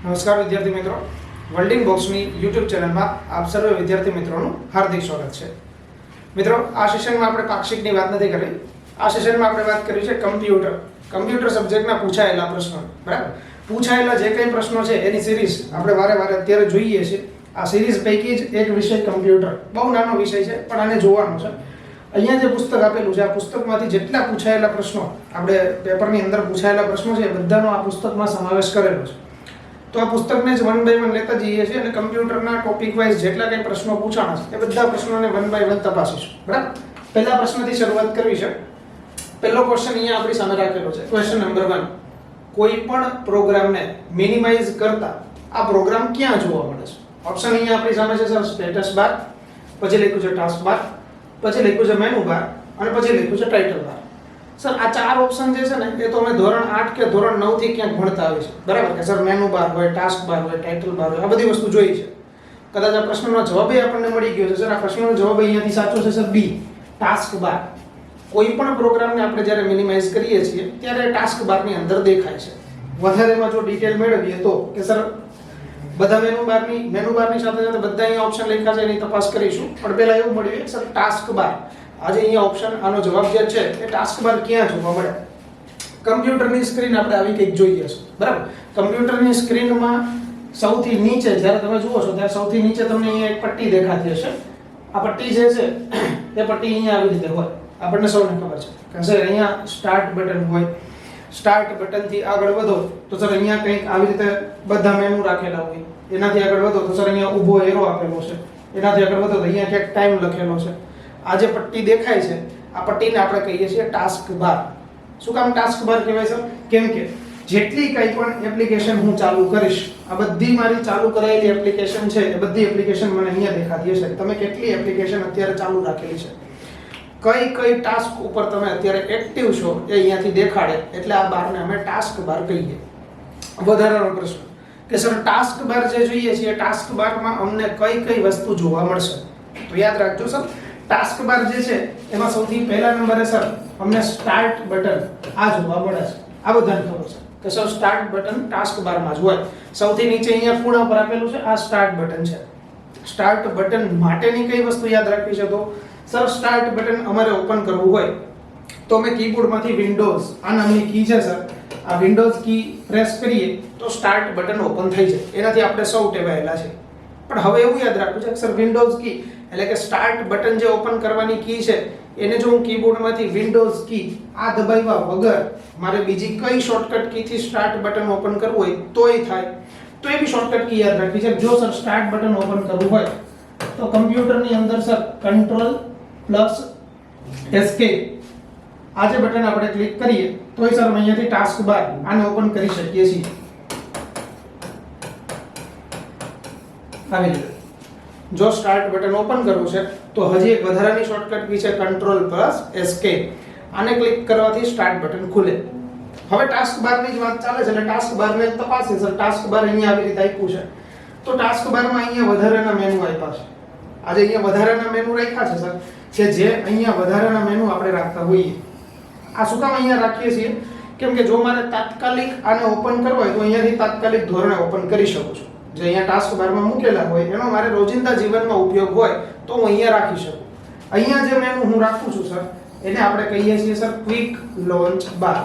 નમસ્કાર વિદ્યાર્થી મિત્રો, વર્લ્ડિંગ બોક્સની યુટ્યુબ ચેનલમાં આપ સર્વે વિદ્યાર્થી મિત્રોનું હાર્દિક સ્વાગત છે. મિત્રો, આ સેશનમાં આપણે પાક્ષિકની વાત નથી કરી. આ સેશનમાં આપણે વાત કરી છે કમ્પ્યુટર સબ્જેક્ટના પૂછાયેલા પ્રશ્નો. બરાબર, પૂછાયેલા જે કંઈ પ્રશ્નો છે એની સિરીઝ આપણે વારે અત્યારે જોઈએ છીએ. આ સિરીઝ પૈકી જ એક વિષય કમ્પ્યુટર, બહુ નાનો વિષય છે પણ આને જોવાનો છે. અહીંયા જે પુસ્તક આપેલું છે, આ પુસ્તકમાંથી જેટલા પૂછાયેલા પ્રશ્નો આપણે પેપરની અંદર પૂછાયેલા પ્રશ્નો છે એ બધાનો આ પુસ્તકમાં સમાવેશ કરેલો છે. તો આ પુસ્તકને જ વન બાય વન લેતા જઈએ છીએ અને કમ્પ્યુટરના ટોપિક વાઇઝ જેટલા કંઈ પ્રશ્નો પૂછાણા છે એ બધા પ્રશ્નોને વન બાય વન તપાસીશું. બરાબર, પહેલા પ્રશ્નથી શરૂઆત કરવી છે. પહેલો ક્વેશ્ચન અહીંયા આપણી સામે રાખેલો છે. ક્વેશ્ચન નંબર 1, કોઈ પણ પ્રોગ્રામને મિનિમાઇઝ કરતા આ પ્રોગ્રામ ક્યાં જોવા મળે છે? ઓપ્શન અહીંયા આપણી સામે છે સર સ્ટેટસ બાર, પછી લખ્યું છે ટાસ્ક બાર, પછી લખ્યું છે મેનુ બાર અને પછી લખ્યું છે ટાઇટલ બાર. સર, આ ચાર ઓપ્શન જે છે ને એ તો અમે ધોરણ 8 કે ધોરણ 9 થી ક્યાંક ભણતા આવી છે. બરાબર કે સર મેનુ બાર હોય, ટાસ્ક બાર હોય, ટાઇટલ બાર હોય, આ બધી વસ્તુ જોઈ છે. કદાચ આ પ્રશ્નનો જવાબ આપણને મળી ગયો છે. સર, આ પ્રશ્નનો જવાબ અહીંયાથી સાચો છે સર બી, ટાસ્ક બાર. કોઈ પણ પ્રોગ્રામને આપણે જ્યારે મિનિમાઇઝ કરીએ છીએ ત્યારે ટાસ્ક બારની અંદર દેખાય છે. વધારેમાં જો ડિટેલ મેળવીએ તો કે સર બધા મેનુ બારની સાથે સાથે બધા અહીંયા ઓપ્શન લખ્યા છે એની તપાસ કરીશું. પણ પહેલા એવું મળ્યું સર ટાસ્ક બાર. આજે અહીંયા ઓપ્શન આનો જવાબ જે છે એ ટાસ્ક બાર ક્યાં જોવા મળે? કમ્પ્યુટરની સ્ક્રીન આપણે આવી કંઈક જોઈએ છે. બરાબર, કમ્પ્યુટરની સ્ક્રીનમાં સૌથી નીચે જ્યારે તમે જુઓ છો ત્યારે સૌથી નીચે તમને અહીંયા એક પટ્ટી દેખાતી હશે. આ પટ્ટી જે છે એ પટ્ટી અહીંયા આવી રીતે હોય. આપણને સૌને ખબર છે કે સર અહીંયા સ્ટાર્ટ બટન હોય. સ્ટાર્ટ બટનથી આગળ વધો તો સર અહીંયા કંઈક આવી રીતે બધા મેનુ રાખેલા હોય. એનાથી આગળ વધો તો સર અહીંયા ઊભો એરો આપેલો છે. એનાથી આગળ વધો તો અહીંયા ક્યાંક ટાઈમ લખેલો છે. આ જે પટ્ટી દેખાય છે આ પટ્ટીને આપણે કહીએ છીએ ટાસ્ક બાર. શું કામ ટાસ્ક બાર કહેવાય છે? કેમ કે જેટલી કંઈ પણ એપ્લિકેશન હું ચાલુ કરીશ, આ બધી મારી ચાલુ કરાયેલી એપ્લિકેશન છે એ બધી એપ્લિકેશન મને અહીંયા દેખાતી હશે. તમે કેટલી એપ્લિકેશન અત્યારે ચાલુ રાખેલી છે, કઈ ટાસ્ક ઉપર તમે અત્યારે એક્ટિવ છો એ અહીંયાથી દેખાડે, એટલે આ બારને અમે ટાસ્ક બાર કહીએ. વધારાનો પ્રશ્ન કે સર ટાસ્ક બાર જે જોઈએ છે ટાસ્ક બારમાં અમને કઈ વસ્તુ જોવા મળશે? તો યાદ રાખજો સર, ટાસ્ક બાર જે છે એમાં સૌથી પહેલા નંબરે સર અમને સ્ટાર્ટ બટન આ જોવા મળે છે. આ બધાને ખબર છે કે સર સ્ટાર્ટ બટન ટાસ્ક બારમાં જ હોય. સૌથી નીચે અહીંયા ખૂણા પર આપેલું છે, આ સ્ટાર્ટ બટન છે. સ્ટાર્ટ બટન માટેની કઈ વસ્તુ યાદ રાખવી છે? તો સર સ્ટાર્ટ બટન અમારે ઓપન કરવું હોય તો અમે કીબોર્ડમાંથી વિન્ડોઝ આ નામની કી છે સર, આ વિન્ડોઝ કી પ્રેસ કરીએ તો સ્ટાર્ટ બટન ઓપન થઈ જાય. એનાથી આપણે સૌ ટેવાયેલા છે. પણ હવે એવું યાદ રાખવું છે કે સર વિન્ડોઝ કી એટલે કે સ્ટાર્ટ બટન જે ઓપન કરવાની કી છે એને જો હું કીબોર્ડમાંથી વિન્ડોઝ કી આ દબાવ્યા વગર મારે બીજી કઈ શોર્ટકટ કીથી સ્ટાર્ટ બટન ઓપન કરવું હોય તોય થાય. તો એ બી શોર્ટકટ કી યાદ રાખવી છે. જો સર સ્ટાર્ટ બટન ઓપન કરવું હોય તો કમ્પ્યુટરની અંદર સર કંટ્રોલ પ્લસ એસ્કેપ આ જે બટન આપણે ક્લિક કરીએ તોય સર અહીંયાથી ટાસ્ક બાર આને ઓપન કરી શકીએ છીએ. આવી રીતે જો સ્ટાર્ટ બટન ઓપન કરવું છે તો હજી એક વધારાની શોર્ટકટ કી છે કંટ્રોલ પ્લસ એસ્કેપ. આને ક્લિક કરવાથી સ્ટાર્ટ બટન ખુલે. હવે ટાસ્ક બારની જ વાત ચાલે છે એટલે ટાસ્ક બારને તપાસીએ. સર ટાસ્ક બાર અહીંયા આવી રીતે આપ્યું છે તો ટાસ્ક બારમાં અહીંયા વધારાના મેનુ આપ્યા છે. આજે અહીંયા વધારાના મેનુ રાખ્યા છે સર કે જે અહીંયા વધારાના મેનુ આપણે રાખતા હોઈએ. આ શું કામ અહીંયા રાખીએ છીએ? કેમ કે જો મારે તાત્કાલિક આને ઓપન કરવો હોય તો અહીંયાથી તાત્કાલિક ધોરણે ઓપન કરી શકું છું. જે અહીંયા ટાસ્ક બારમાં મૂકેલા હોય એનો મારે રોજિંદા જીવનમાં ઉપયોગ હોય તો હું અહીંયા રાખી શકું. અહીંયા જે મેનુ હું રાખું છું સર એને આપણે કહીએ છીએ સર ક્વિક લોન્ચ બાર.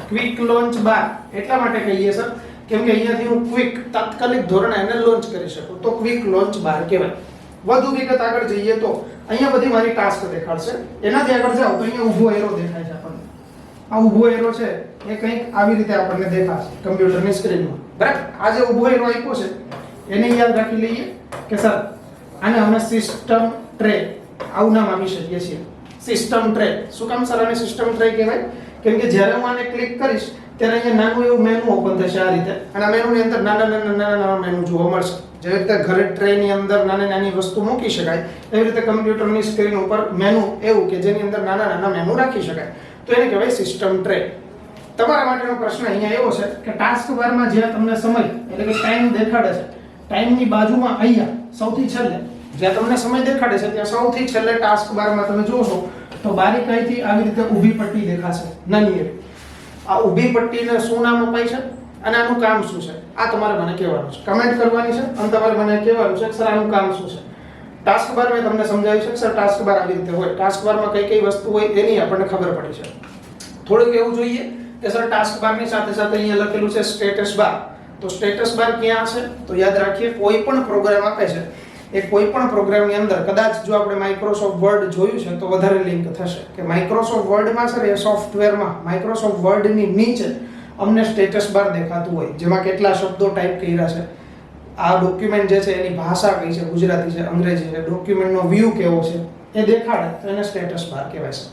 ક્વિક લોન્ચ બાર એટલા માટે કહીએ સર કેમ કે અહીંયાથી હું ક્વિક તાત્કાલિક ધોરણે એને લોન્ચ કરી શકું તો ક્વિક લોન્ચ બાર કહેવાય. વધુ વિગત આગળ જઈએ તો અહીંયા બધી મારી ટાસ્ક દેખાડશે. એનાથી આગળ જાઓ તો અહીંયા ઊભો એરો દેખાય છે આપણને. આ ઊભો એરો છે એ કંઈક આવી રીતે આપણને દેખાશે કમ્પ્યુટરની સ્ક્રીનમાં. બરાબર, આ જે ઊભો એરો આપ્યો છે એને યાદ રાખી લઈએ કે સર આને અમે સિસ્ટમ ટ્રે આવું નામ આપી શકીએ છીએ. System tray. શું કામ સર આને સિસ્ટમ ટ્રે કહેવાય? કેમ કે જ્યારે હું આને ક્લિક કરીશ ત્યારે અહીંયા નાનું એવું મેનુ ઓપન થશે આ રીતે અને આ મેનુની અંદર નાના મેનુ જોવા મળશે. જેવી રીતે ઘરે ટ્રેની અંદર નાની વસ્તુ મૂકી શકાય એવી રીતે કમ્પ્યુટરની સ્ક્રીન ઉપર મેનુ એવું કે જેની અંદર નાના મેનુ રાખી શકાય તો એને કહેવાય સિસ્ટમ ટ્રે. તમારા માટેનો પ્રશ્ન અહીંયા એવો છે કે ટાસ્ક બારમાં જ્યાં તમને સમય એટલે કે ટાઈમ દેખાડે છે ટાઈમની બાજુમાં અહીંયા સૌથી છેલ્લે જ્યાં તમને સમય દેખાડે છે ત્યાં સૌથી છેલ્લે ટાસ્ક બારમાં તમે જોશો તો બારીકાઈથી આવી રીતે ઊભી પટ્ટી દેખાશે નાની એવી. આ ઊભી પટ્ટીને શું નામ અપાય છે અને આનું કામ શું છે, આ તમારે મને કહેવાનું છે. કમેન્ટ કરવાની છે અને તમારે મને કહેવાનું છે કે સર આનું કામ શું છે. ટાસ્ક બાર મેં તમને સમજાવ્યું છે કે સર ટાસ્ક બાર આવી રીતે હોય, ટાસ્ક બારમાં કઈ કઈ વસ્તુ હોય એની આપણને ખબર પડી છે. થોડુંક એવું જોઈએ કે સર ટાસ્ક બારની સાથે સાથે અહીંયા લખેલું છે સ્ટેટસ બાર. તો સ્ટેટસ બાર ક્યાં છે? તો યાદ રાખીએ, કોઈ પણ પ્રોગ્રામ આપે છે એ કોઈ પણ પ્રોગ્રામની અંદર કદાચ જો આપણે માઇક્રોસોફ્ટ વર્ડ જોયું છે તો વધારે લિંક થશે કે માઇક્રોસોફ્ટ વર્ડમાં છે એ સોફ્ટવેરમાં માઇક્રોસોફ્ટ વર્ડની નીચે અમને સ્ટેટસ બાર દેખાતું હોય, જેમાં કેટલા શબ્દો ટાઈપ કર્યા છે, આ ડોક્યુમેન્ટ જે છે એની ભાષા કઈ છે, ગુજરાતી છે, અંગ્રેજી છે, ડોક્યુમેન્ટનો વ્યૂ કેવો છે એ દેખાડે તો એને સ્ટેટસ બાર કહેવાય છે.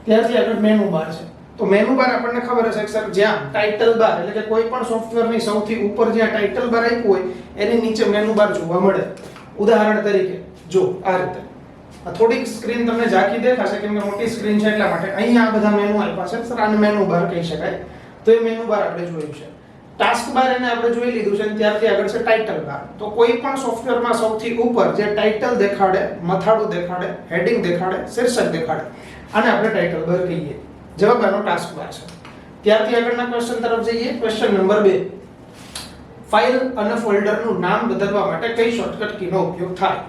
ત્યારથી આગળ મેનુ બાર છે. તો મેનુ બાર આપણને ખબર હશે કે સર જ્યાં ટાઇટલ બાર એટલે કે કોઈ પણ સોફ્ટવેરની સૌથી ઉપર જ્યાં ટાઇટલ બાર આપ્યું હોય એની નીચે મેનુ બાર જોવા મળે. ઉદાહરણ તરીકે જો આ રીતે થોડીક સ્ક્રીન તમને ઝાંખી દેખાશે કેમ કે મોટી સ્ક્રીન છે એટલા માટે. અહીંયા આ બધા મેનુ આપ્યા છે સર, આને મેનુ બાર કહી શકાય. તો એ મેનુ બાર આપણે જોયું છે. ટાસ્ક બાર એને આપણે જોઈ લીધું છે અને ત્યારથી આગળ છે ટાઇટલ બાર. તો કોઈ પણ સોફ્ટવેરમાં સૌથી ઉપર જે ટાઇટલ દેખાડે, મથાળું દેખાડે, હેડિંગ દેખાડે, શીર્ષક દેખાડે, આને આપણે ટાઇટલ બાર કહીએ. જવાબ આનો ટાસ્ક બાર છે. ત્યારથી આગળના ક્વેશ્ચન તરફ જઈએ. ક્વેશ્ચન નંબર 2, ફાઇલ અને ફોલ્ડરનું નામ બદલવા માટે કઈ શોર્ટકટ કીનો ઉપયોગ થાય?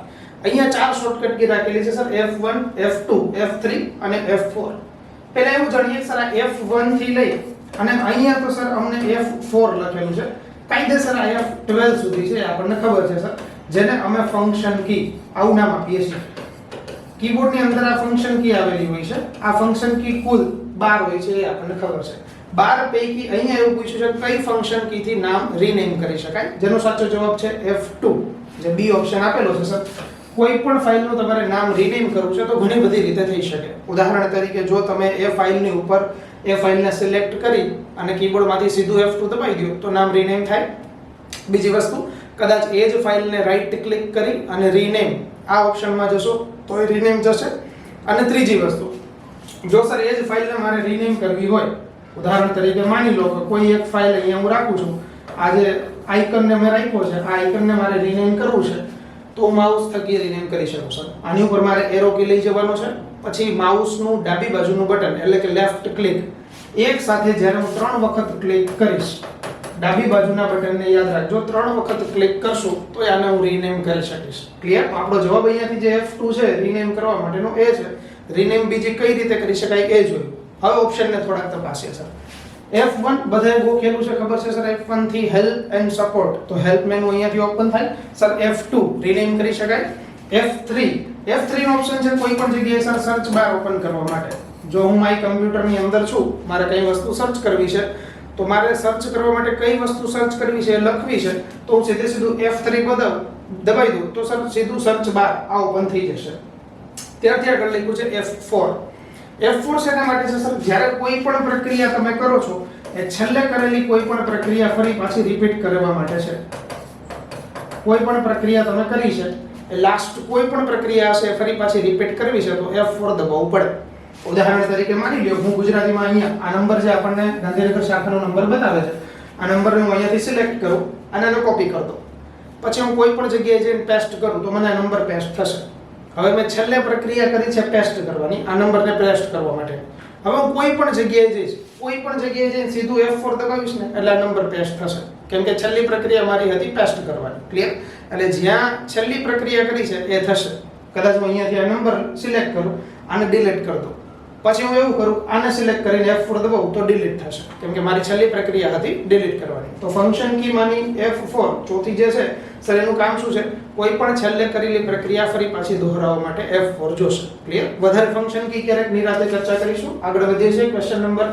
અહીંયા 4 શોર્ટકટ કી રાખેલી છે સર, F1, F2, F3 અને F4. પહેલા એવું જાણીએ સર આ F1 થી લઈ અને અહીંયા તો સર અમને F4 લખેલું છે, કાયદેસર આ F12 સુધી છે આપણને ખબર છે સર, જેને અમે ફંક્શન કી આવું નામ આપીએ છીએ. કીબોર્ડની અંદર આ ફંક્શન કી આવેલી હોય છે. આ ફંક્શન કી કુલ 12 હોય છે એ આપણને ખબર છે. 12 પૈકી અહીંયા એવું પૂછ્યું છે કઈ ફંક્શન કી થી નામ રીનેમ કરી શકાય, જેનો સાચો જવાબ છે F2, જે બી ઓપ્શન આપેલો છે સર. કોઈ પણ ફાઇલનું તમારે નામ રીનેમ કરવું છે તો ઘણી બધી રીતે થઈ શકે. ઉદાહરણ તરીકે જો તમે એ ફાઇલની ઉપર એ ફાઇલને સિલેક્ટ કરી અને કીબોર્ડમાંથી સીધું F2 દબાવી દો તો નામ રીનેમ થાય. બીજી વસ્તુ, કદાચ એ જ ફાઇલને રાઈટ ક્લિક કરી અને રીનેમ આ ઓપ્શનમાં જશો તો એ રીનેમ જશે. અને ત્રીજી વસ્તુ, જો સર એ જ ફાઇલને મારે રીનેમ કરવી હોય, ઉદાહરણ તરીકે માની લો કે કોઈ એક ફાઇલ અહીંયા હું રાખું છું, આ જે આઇકનને મેં રાખ્યો છે આ આઇકનને મારે રીનેમ કરવું છે તો માઉસ થકી રીનેમ કરી શકું સર. આની ઉપર મારે એરો કી લઈ જવાનો છે, પછી માઉસનું ડાબી બાજુનું બટન એટલે કે લેફ્ટ ક્લિક એક સાથે જ્યારે હું 3 વખત ક્લિક કરીશ, ડાબી બાજુના બટનને યાદ રાખજો, 3 વખત ક્લિક કરશું તો આને હું રીનેમ કરી શકીશ. ક્લિયર? તો આપણો જવાબ અહીંયાથી જે F2 છે રીનેમ કરવા માટેનો એ છે. રીનેમ બીજી કઈ રીતે કરી શકાય એ જોયું. હવે ઓપ્શનને થોડાક તપાસીએ સર. F1 બધાએ ગોખેલું છે ખબર છે સર, F1 થી હેલ્પ એન્ડ સપોર્ટ, તો હેલ્પ મેનુ અહીંયાથી ઓપન થાય સર. F2 રીનેમ કરી શકાય. F3 નો ઓપ્શન છે કોઈ પણ જગ્યાએ સર સર્ચ બાર ઓપન કરવા માટે. જો હું મારી કમ્પ્યુટરની અંદર છું, મારે કઈ વસ્તુ સર્ચ કરવી છે તો મારે સર્ચ કરવા માટે કઈ વસ્તુ સર્ચ કરવી છે લખવી છે તો હું સીધું F3 દબાવી દઉં તો સર સીધું સર્ચ બાર આ ઓપન થઈ જશે. ત્યારથી આગળ લખ્યું છે F4. F4 શેના માટે છે સર? જ્યારે કોઈ પણ પ્રક્રિયા તમે કરો છો એ છેલ્લે કરેલી કોઈ પણ પ્રક્રિયા ફરી પાછી રિપીટ કરવા માટે છે. કોઈ પણ પ્રક્રિયા તમે કરી છે એ લાસ્ટ કોઈ પણ પ્રક્રિયા હશે ફરી પાછી રિપીટ કરવી છે તો F4 દબાવવું પડે. ઉદાહરણ તરીકે માની લ્યો હું ગુજરાતીમાં અહીંયા આ નંબર જે આપણને ગાંધીનગર શાખાનો નંબર બતાવે છે, આ નંબરને હું અહીંયાથી સિલેક્ટ કરું અને આને કોપી કરી દઉં. પછી હું કોઈ પણ જગ્યાએ જઈને પેસ્ટ કરું તો મને આ નંબર પેસ્ટ થશે. હવે મેં છેલ્લે પ્રક્રિયા કરી છે પેસ્ટ કરવાની, આ નંબરને પેસ્ટ કરવા માટે. હવે હું કોઈ પણ જગ્યાએ જઈશ, કોઈ પણ જગ્યાએ જઈને સીધું F4 દબાવીશ ને એટલે આ નંબર પેસ્ટ થશે, કેમ કે છેલ્લી પ્રક્રિયા મારી હતી પેસ્ટ કરવાની. ક્લિયર? એટલે જ્યાં છેલ્લી પ્રક્રિયા કરી છે એ થશે. કદાચ હું અહીંયાથી આ નંબર સિલેક્ટ કરું, આને ડિલીટ કરી દઉં, પછી હું એવું કરું આને સિલેક્ટ કરીને F4 દબાવું તો ડિલીટ થશે, કેમ કે મારી છેલ્લી પ્રક્રિયા હતી ડિલીટ કરવાની. તો ફંક્શન કી માની F4 ચોથી જે છે સર એનું કામ શું છે? કોઈ પણ છેલ્લે કરેલી પ્રક્રિયા ફરી પાછી દોહરાવવા માટે F4 જોશે. ક્લિયર? વધારે ફંક્શન કી ક્યારેક નિરાતે ચર્ચા કરીશું. આગળ વધીએ છીએ ક્વેશ્ચન નંબર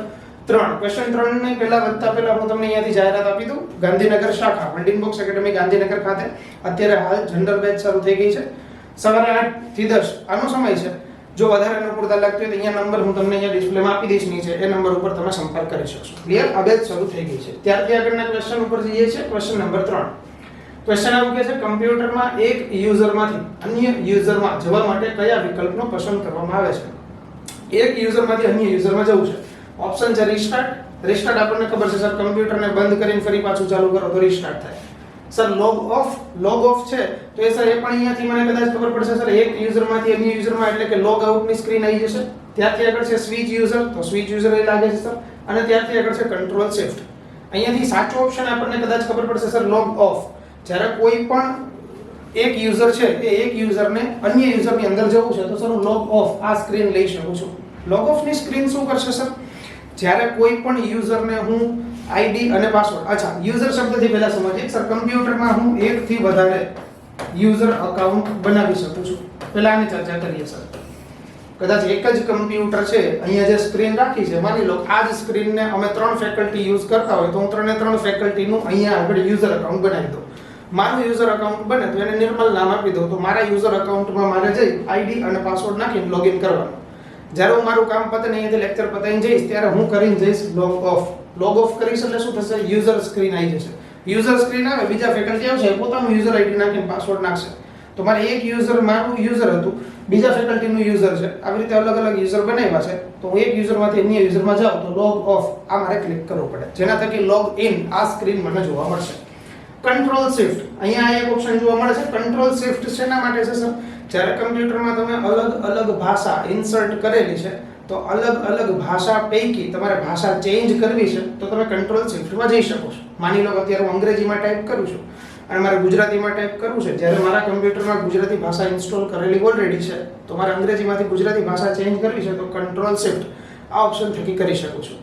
3. ક્વેશ્ચન 3 ને પહેલા હું તમને અહીંયાથી જાહેરાત આપી દઉં. ગાંધીનગર શાખા બિલ્ડિંગ બોક્સ એકેડમી ગાંધીનગર ખાતે અત્યારે હાલ જનરલ બેચ શરૂ થઈ ગઈ છે. સવારે 8 થી 10 આનો સમય છે. જો વધારે અનુકૂળતા લાગતી હોય તો અહીંયા નંબર હું તમને અહીંયા ડિસ્પ્લેમાં આપી દઈશ નીચે, એ નંબર ઉપર તમે સંપર્ક કરી શકશો. ક્લિયર? આ બેચ શરૂ થઈ ગઈ છે. ત્યારથી આગળના ક્વેશ્ચન ઉપર જઈએ છીએ. Question number 3. ક્વેશ્ચન આવું કહે છે કમ્પ્યુટરમાં એક યુઝરમાંથી અન્ય યુઝરમાં જવા માટે કયા વિકલ્પનો પસંદ કરવામાં આવે છે? એક યુઝરમાંથી અન્ય યુઝરમાં જવું છે. ઓપ્શન છે રીસ્ટાર્ટ. રીસ્ટાર્ટ આપણને ખબર છે સર, કમ્પ્યુટરને બંધ કરીને ફરી પાછું ચાલુ કરો તો રીસ્ટાર્ટ થાય. સર લોગ ઓફ છે તો એ સર એ પણ અહીંયાથી મને કદાચ ખબર પડશે સર, એક યુઝરમાંથી અન્ય યુઝરમાં એટલે કે લોગ આઉટની સ્ક્રીન આવી જશે. ત્યારથી આગળ છે સ્વિચ યુઝર, તો સ્વિચ યુઝર એ લાગે છે સર. અને ત્યારથી આગળ છે કંટ્રોલ શિફ્ટ. અહીંયાથી સાચો ઓપ્શન આપણને કદાચ ખબર પડશે સર લોગ ઓફ. જ્યારે કોઈ પણ એક યુઝર છે એ એક યુઝરને અન્ય યુઝરની અંદર જવું છે તો સર હું લોગ ઓફ આ સ્ક્રીન લઈ શકું છું. લોગ ઓફની સ્ક્રીન શું કરશે સર? જ્યારે કોઈ પણ યુઝરને હું આઈડી અને પાસવર્ડ, અચ્છા યુઝર શબ્દથી પહેલા સમજીએ સર. કમ્પ્યુટરમાં હું એકથી વધારે યુઝર અકાઉન્ટ બનાવી શકું છું. પહેલા આની ચર્ચા કરીએ સર. કદાચ એક જ કમ્પ્યુટર છે, અહીંયા જે સ્ક્રીન રાખી છે, માની લો આ જ સ્ક્રીનને અમે 3 ફેકલ્ટી યુઝ કરતા હોય તો હું 3 ફેકલ્ટીનું અહીંયા આગળ યુઝર અકાઉન્ટ બનાવી દઉં. મારું યુઝર અકાઉન્ટ બને તો એને નિર્મલ નામ આપી દઉં. તો મારા યુઝર અકાઉન્ટમાં મારે જઈ આઈડી અને પાસવર્ડ નાખીને લોગિન કરવાનું. જ્યારે હું મારું કામ પતે ને અહીંયાથી લેક્ચર પતાવીને જઈશ ત્યારે હું કરીને જઈશ લોગ ઓફ. લોગ ઓફ કરીશ એટલે શું થશે? યુઝર સ્ક્રીન આવી જશે. યુઝર સ્ક્રીન આવે, બીજા ફેકલ્ટી આવશે, પોતાનું યુઝર આઈડી નાખીને પાસવર્ડ નાખશે. તો મારે એક યુઝર મારું યુઝર હતું, બીજા ફેકલ્ટીનું યુઝર છે, આવી રીતે અલગ અલગ યુઝર બનાવ્યા છે. તો હું એક યુઝરમાંથી અન્ય યુઝરમાં જાઉં તો લોગ ઓફ આ મારે ક્લિક કરવું પડે, જેના થકી લોગ ઇન આ સ્ક્રીન મને જોવા મળશે. કંટ્રોલ શિફ્ટ, અહીંયા એક ઓપ્શન જોવા મળે છે. કંટ્રોલ શિફ્ટ શેના માટે છે સર? જ્યારે કમ્પ્યુટરમાં તમે અલગ અલગ ભાષા ઇન્સર્ટ કરેલી છે તો અલગ અલગ ભાષા પૈકી તમારે ભાષા ચેન્જ કરવી છે તો તમે કંટ્રોલ શિફ્ટમાં જઈ શકો છો. માની લો કે અત્યારે હું અંગ્રેજીમાં ટાઈપ કરું છું અને મારે ગુજરાતીમાં ટાઈપ કરવું છે. જ્યારે મારા કમ્પ્યુટરમાં ગુજરાતી ભાષા ઇન્સ્ટોલ કરેલી ઓલરેડી છે તો મારે અંગ્રેજીમાંથી ગુજરાતી ભાષા ચેન્જ કરવી છે તો કંટ્રોલ શિફ્ટ આ ઓપ્શન થકી કરી શકું છું.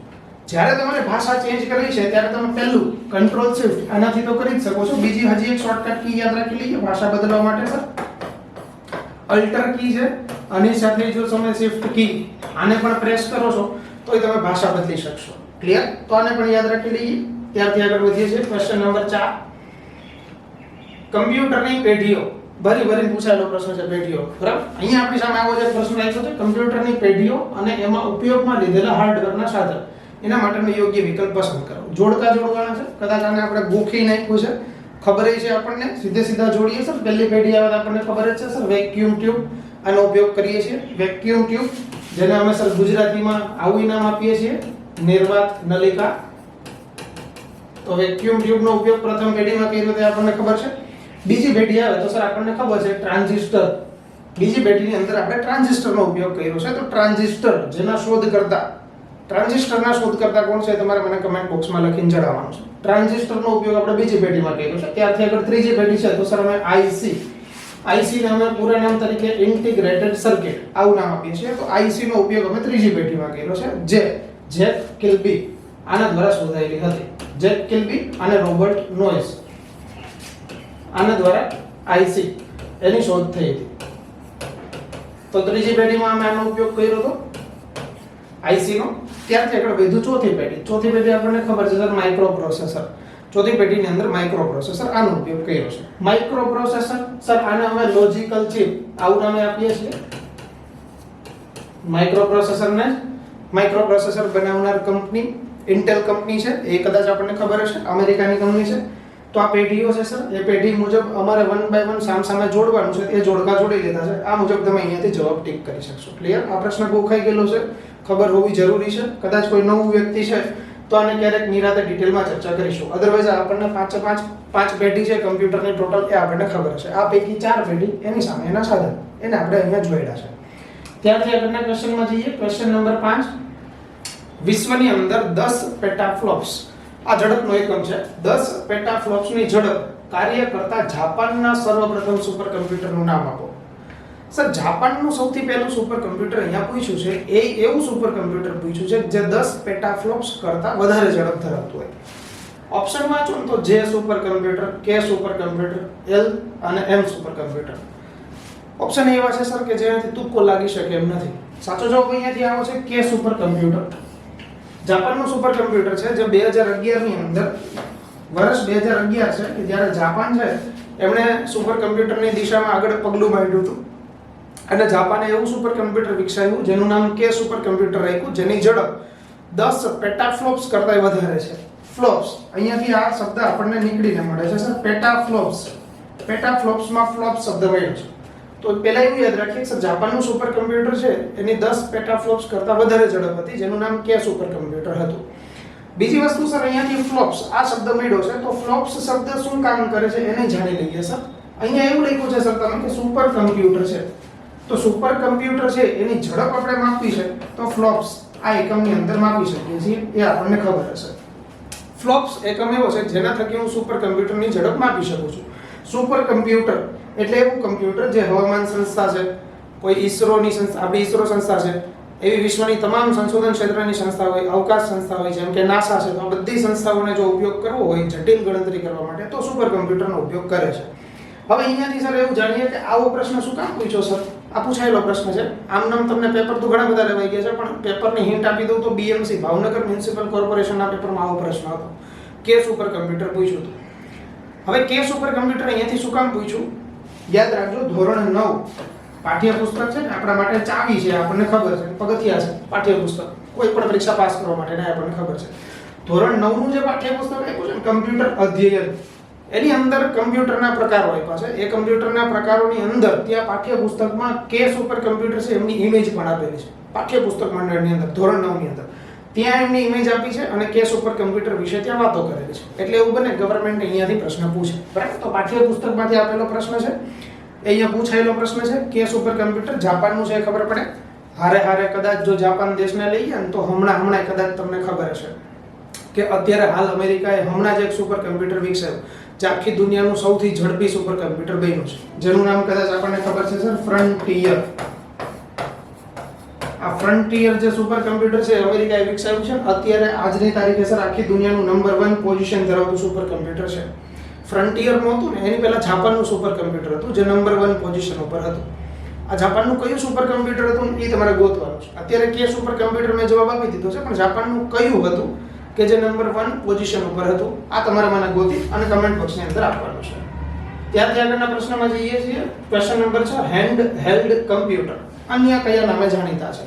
જ્યારે તમારે ભાષા ચેન્જ કરવી છે ત્યારે તમે પહેલું કંટ્રોલ શિફ્ટ આનાથી તો કરી જ શકો છો. બીજી હજી એક શોર્ટકટ કી યાદ રાખી લઈએ ભાષા બદલવા માટે સર. અલ્ટર કી છે, આની સાથે જો તમે શિફ્ટ કી આને પણ પ્રેસ કરો છો તોય તમે ભાષા બદલી શકશો. ક્લિયર? તો આને પણ યાદ રાખી લઈએ. ત્યારથી આગળ વધીએ છીએ ક્વેશ્ચન નંબર 4. કમ્પ્યુટરની પેઢીઓ, ભરી પૂછાયેલો પ્રશ્ન છે પેઢીઓ, બરાબર? અહીંયા આપણી સામે આવો જે પ્રશ્ન આવ્યો છે કમ્પ્યુટરની પેઢીઓ અને એમાં ઉપયોગમાં લીધેલા હાર્ડવેરના સાધન, એના માટેનો યોગ્ય વિકલ્પ પસંદ કરો. જોડકા જોડવાના છે, કદાચ આને આપણે ગોખી નાખ્યું છે, ખબર છે આપણને, સીધા જોડીએ સર. પહેલી પેઢી આવે તો આપણને ખબર જ છે સર વેક્યુમ ટ્યુબ, આનો ઉપયોગ કરીએ છીએ. વેક્યુમ ટ્યુબ જેને અમે સર ગુજરાતીમાં આવું નામ આપીએ છીએ નિર્વાત નલિકા. તો વેક્યુમ ટ્યુબનો ઉપયોગ પ્રથમ પેઢીમાં કર્યો તે આપણને ખબર છે. બીજી પેઢી આવે તો સર આપણને ખબર છે ટ્રાન્ઝિસ્ટર. બીજી પેઢીની અંદર આપણે ટ્રાન્ઝિસ્ટરનો ઉપયોગ કર્યો છે. તો ટ્રાન્ઝિસ્ટર જેના શોધકર્તા, ટ્રાન્ઝિસ્ટરના શોધકર્તા કોણ છે તમારે મને કમેન્ટ બોક્સમાં લખીને જણાવવાનું છે. ટ્રાન્ઝિસ્ટરનો ઉપયોગ આપણે બીજી પેઢીમાં કર્યો છે. ત્યારથી આગળ ત્રીજી પેઢી છે તો સર અમે આઈસી, આઈસી ને અમે પૂરા નામ તરીકે ઇન્ટિગ્રેટેડ સર્કિટ આવું નામ આપીએ છીએ. તો આઈસી નો ઉપયોગ અમે ત્રીજી પેઢીમાં કર્યો છે જે જેક કિલ્બી આના દ્વારા શોધાયેલી હતી. જેક કિલ્બી અને રોબર્ટ નોઇસ આના દ્વારા આઈસી એની શોધ થઈ હતી. તો ત્રીજી પેઢીમાં અમે આનો ઉપયોગ કર્યો હતો આઈસી નો. ત્યારથી આગળ વધ્યું ચોથી પેઢી. ચોથી પેઢી આપણને ખબર છે સર માઇક્રો પ્રોસેસર. ચોથી પેઢીની અંદર માઇક્રો પ્રોસેસર આનો ઉપયોગ કર્યો છે. માઇક્રો પ્રોસેસર સર આને અમે લોજિકલ ચિપ આવું નામે આપીએ છીએ. માઇક્રો પ્રોસેસર બનાવનાર કંપની ઇન્ટેલ કંપની છે, એ કદાચ આપણને ખબર હશે, અમેરિકાની કંપની છે. તો આ પેઢીઓ છે સર, એ પેઢી મુજબ અમારે 1 બાય 1 સામસામે જોડવાનું છે. એ જોડકા જોડી લીધા છે. આ મુજબ તમે અહીંયાથી જવાબ ટીક કરી શકશો. ક્લિયર? આ પ્રશ્ન ગોખાઈ ગયેલો છે, ખબર હોવી જરૂરી છે. કદાચ કોઈ નવું વ્યક્તિ છે તો આને ક્યારેક નિરાતે ડિટેલમાં ચર્ચા કરીશું. અધરવાઇઝ આપણને પાંચ પેઢી છે કમ્પ્યુટરની ટોટલ એ આપણને ખબર છે. આ પૈકી 4 પેઢી એની સામે એના સાધન એને આપણે અહીંયા જોડ્યા છે. ત્યારથી આગળના ક્વેશ્ચનમાં જઈએ. Question number 5. વિશ્વની અંદર 10 પેટાફ્લોપ્સ, આ ઝડપનો એકમ છે, 10 પેટાફ્લોપ્સની ઝડપ કાર્ય કરતા જાપાનના સર્વપ્રથમ સુપર કમ્પ્યુટરનું નામ આપો. સર જાપાનનું સૌથી પહેલું સુપર કમ્પ્યુટર અહીંયા પૂછ્યું છે એ એવું સુપર કમ્પ્યુટર પૂછ્યું છે જે 10 પેટાફ્લોપ્સ કરતા વધારે ઝડપ ધરાવતું હોય. ઓપ્શન વાંચો ને તો જે સુપર કમ્પ્યુટર, કે સુપર કમ્પ્યુટર, એલ અને એમ સુપર કમ્પ્યુટર. ઓપ્શન એવા છે સર કે જેનાથી તુક્કો લાગી શકે એમ નથી. સાચો જવાબ અહીંયાથી આવો છે કે સુપર કમ્પ્યુટર. જાપાનનું સુપર કમ્પ્યુટર છે જે 2011 ની અંદર, વર્ષ 2011 છે કે જ્યારે જાપાન છે એમણે સુપર કમ્પ્યુટરની દિશામાં આગળ પગલું માંડ્યું હતું અને જાપાને એવું સુપર કમ્પ્યુટર વિકસાવ્યું જેનું નામ કે સુપર કમ્પ્યુટર રાખ્યું, જેની ઝડપ 10 પેટાફ્લોપ્સ કરતા વધારે છે. ફ્લોપ્સ અહીંયાથી આ શબ્દ આપણને નીકળીને મળે છે સર પેટાફ્લોપ્સ. પેટાફ્લોપ્સમાં ફ્લોપ શબ્દ મળ્યો છે. તો પહેલા એવું યાદ રાખીએ કે જાપાનનું સુપર કમ્પ્યુટર છે એની 10 પેટાફ્લોપ્સ કરતા વધારે ઝડપ હતી જેનું નામ કે સુપર કમ્પ્યુટર હતું. બીજી વસ્તુ સર અહીંયાથી ફ્લોપ્સ આ શબ્દ મળ્યો છે તો ફ્લોપ્સ શબ્દ શું કામ કરે છે એને જાણી લઈએ સર. અહીંયા એવું લખ્યું છે સર તમે કે સુપર કમ્પ્યુટર છે તો સુપર કમ્પ્યુટર છે એની ઝડપ આપણે માપવી છે તો ફ્લોપ્સ આ એકમની અંદર માપી શકીએ છીએ, એ આપણને ખબર હશે. ફ્લોપ્સ એકમ એવો છે જેના થકી હું સુપર કમ્પ્યુટરની ઝડપ માપી શકું છું. સુપર કમ્પ્યુટર એટલે એવું કમ્પ્યુટર જે હવામાન સંસ્થા છે, કોઈ ઈસરોની સંસ્થા, આપણી ઈસરો સંસ્થા છે, એવી વિશ્વની તમામ સંશોધન ક્ષેત્રની સંસ્થા હોય, અવકાશ સંસ્થા હોય, જેમ કે નાસા છે, તો આ બધી સંસ્થાઓને જો ઉપયોગ કરવો હોય જટિલ ગણતરી કરવા માટે તો સુપર કમ્પ્યુટરનો ઉપયોગ કરે છે. હવે અહીંયાથી સર એવું જાણીએ કે આવો પ્રશ્ન શું કામ પૂછ્યો સર? આ પૂછાયેલો પ્રશ્ન છે. આમ નામ તમને પેપર તો ઘણા બધા લેવાઈ ગયા છે, પણ પેપરની હિન્ટ આપી દઉં તો બીએમસી ભાવનગર મ્યુનિસિપલ કોર્પોરેશનના પેપરમાં આવો પ્રશ્ન હતો કે સુપર કમ્પ્યુટર પૂછ્યું હતું. હવે કે સુપર કમ્પ્યુટર અહીંયાથી શું કામ પૂછ્યું? યાદ રાખજો, ધોરણ 9 પાઠ્યપુસ્તક છે ને આપણા માટે ચાવી છે, આપણને ખબર છે, પગથિયા છે પાઠ્યપુસ્તક કોઈ પણ પરીક્ષા પાસ કરવા માટે આપણને ખબર છે. ધોરણ 9 નું જે પાઠ્યપુસ્તક આપ્યું છે કમ્પ્યુટર અધ્યયન, એની અંદર કમ્પ્યુટરના પ્રકારો આપ્યા છે. એ કમ્પ્યુટરના પ્રકારોની અંદર ત્યાં પાઠ્યપુસ્તકમાં કે સુપર કમ્પ્યુટર છે એમની ઇમેજ પણ આપેલી છે. પાઠ્યપુસ્તક મંડળની અંદર ધોરણ 9 ની અંદર ત્યાં એમની ઇમેજ આપી છે અને કે સુપર કમ્પ્યુટર વિશે ત્યાં વાતો કરેલી છે. એટલે એવું બને ગવર્મેન્ટ અહીંયાથી પ્રશ્ન પૂછે, બરાબર? તો પાઠ્યપુસ્તકમાંથી આપેલો પ્રશ્ન છે, અહીંયા પૂછાયેલો પ્રશ્ન છે કે સુપર કમ્પ્યુટર જાપાનનું છે, ખબર પડે. હારે હારે કદાચ જો જાપાન દેશને લઈએ ને તો હમણાં કદાચ તમને ખબર હશે કે અત્યારે હાલ અમેરિકાએ હમણાં જ એક સુપર કમ્પ્યુટર વિકસાવ્યું જે આખી દુનિયાનું સૌથી ઝડપી સુપર કમ્પ્યુટર બન્યું છે, જેનું નામ કદાચ આપણને ખબર છે સર, ફ્રન્ટિયર. આ ફ્રન્ટિયર જે સુપર કમ્પ્યુટર છે અમેરિકાએ વિકસાવ્યું છે, અત્યારે આજની તારીખે સર આખી દુનિયાનું નંબર 1 પોઝિશન ધરાવતું સુપર કમ્પ્યુટર છે. ફ્રન્ટિયર નહોતું ને, એની પહેલા જાપાનનું સુપર કમ્પ્યુટર હતું જે નંબર 1 પોઝિશન ઉપર હતું. આ જાપાનનું કયું સુપર કમ્પ્યુટર હતું એ તમારે ગોતવાનું છે. અત્યારે કે સુપર કમ્પ્યુટર મેં જવાબ આપી દીધો છે, પણ જાપાનનું કયું હતું કે જે નંબર 1 પોઝિશન ઉપર હતું, આ તમારે મને ગોતી અને કમેન્ટ બોક્સની અંદર આપવાનું છે. ત્યારથી આગળના પ્રશ્નમાં જઈએ છીએ. Question number 6, hand held computer અન્ય કયા નામે જાણીતા છે?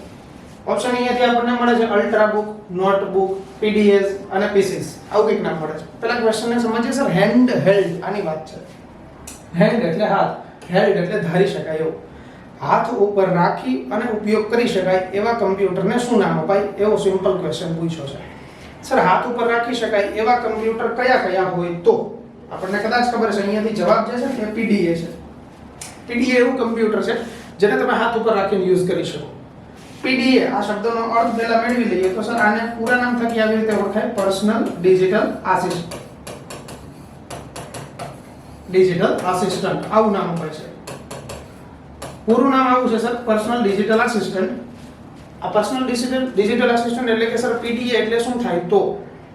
ઓપ્શન અહીંયાથી આપણને મળે છે અલ્ટ્રાબુક, નોટબુક, પીડીએસ અને પીસીસ. આવું કંઈક નામ મળે છે. પહેલા ક્વેશ્ચનને સમજીએ સર. હેન્ડ હેલ્ડ આની વાત છે. હેન્ડ એટલે હાથ, હેલ્ડ એટલે ધારી શકાય એવું, હાથ ઉપર રાખી અને ઉપયોગ કરી શકાય એવા કમ્પ્યુટરને શું નામ અપાય? એવો સિમ્પલ ક્વેશ્ચન પૂછ્યો છે સર. હાથ ઉપર રાખી શકાય એવા કમ્પ્યુટર કયા કયા હોય? તો આપણને કદાચ ખબર છે અહીંયાથી જવાબ જે છે એ પીડીએ છે. પીડીએ એવું કમ્પ્યુટર છે જેને તમે હાથ ઉપર રાખીને યુઝ કરી શકો. પીડીએ આ શબ્દનો અર્થ પહેલા મેળવી લઈએ તો સર આને પૂરા નામ થકી આવી રીતે ઓળખાય, personal digital assistant. Digital assistant આવું નામ હોય છે. પૂરું નામ આવું છે સર, પર્સનલ ડિજિટલ આસિસ્ટન્ટ. આ પર્સનલ ડિજિટલ આસિસ્ટન્ટ એટલે કે સર પીડીએ એટલે શું થાય? તો